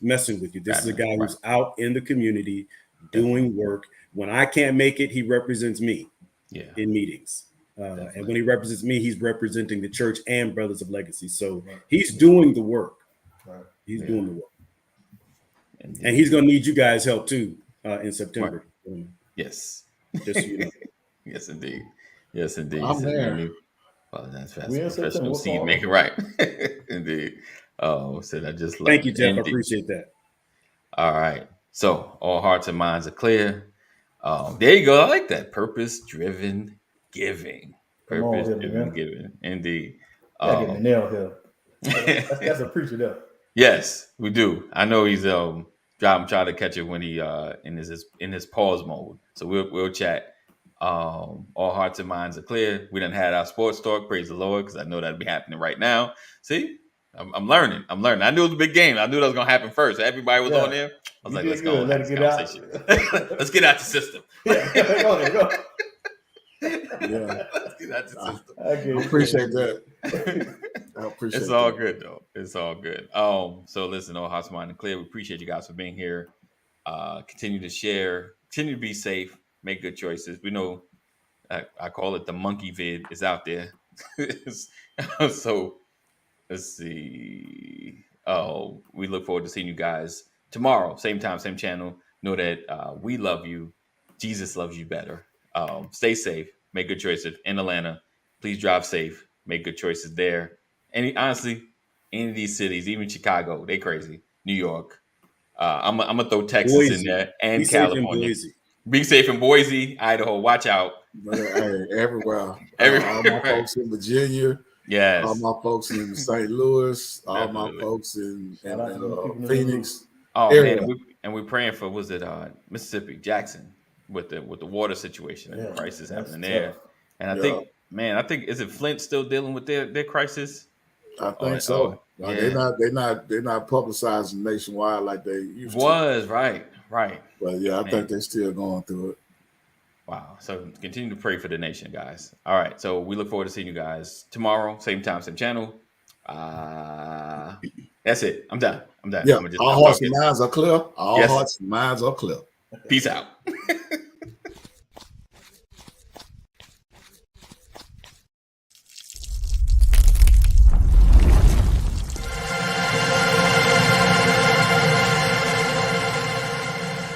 messing with you. This is a guy who's out in the community doing work. When I can't make it, he represents me in meetings. And when he represents me, he's representing the church and Brothers of Legacy. So he's doing the work. He's doing the work. Indeed. And he's going to need you guys' help too in September. Yes. Just so you know. Yes, indeed. Yes, indeed. I'm there. Well, that's fast. Professional seed make it right. Indeed. Oh, said I just love Thank you, Jeff. Indeed. I appreciate that. All right. So all hearts and minds are clear. There you go. I like that. Purpose-driven giving. Purpose-driven giving. Indeed. Get the nail here. That's a preacher there. Yes, we do. I know he's I'm trying to catch it when he in his pause mode. So we'll chat. All hearts and minds are clear. We done had our sports talk. Praise the Lord, because I know that'll be happening right now. See, I'm learning. I knew it was a big game. I knew that was gonna happen first. Everybody was on there. I was like, let's go. Let it get out. Let's get out the system. Go ahead, go. Yeah, let's get out the system. I appreciate that. I appreciate it's all good though. It's all good. So listen, all hearts and minds are clear. We appreciate you guys for being here. Continue to share. Continue to be safe. Make good choices. We know I call it the monkey vid is out there. So let's see. Oh, we look forward to seeing you guys tomorrow. Same time, same channel. Know that we love you. Jesus loves you better. Stay safe. Make good choices in Atlanta. Please drive safe. Make good choices there. Honestly, any of these cities, even Chicago, they crazy. New York. I'm gonna throw Texas Boise. in there and Be safe California. in Boise. Be safe in Boise, Idaho. Watch out. Everywhere. Everywhere. All my folks in Virginia. Yes. All my folks in St. Louis. All my folks in Phoenix. Oh man, we're praying for Mississippi, Jackson, with the water situation and the crisis happening there. And I think is it Flint still dealing with their crisis? I think so. They're not publicizing nationwide like they used to. Right. But yeah, I think they're still going through it. Wow. So continue to pray for the nation, guys. All right. So we look forward to seeing you guys tomorrow, same time, same channel. That's it. I'm done. Yeah. All hearts and minds are clear. All hearts and minds are clear. Peace out.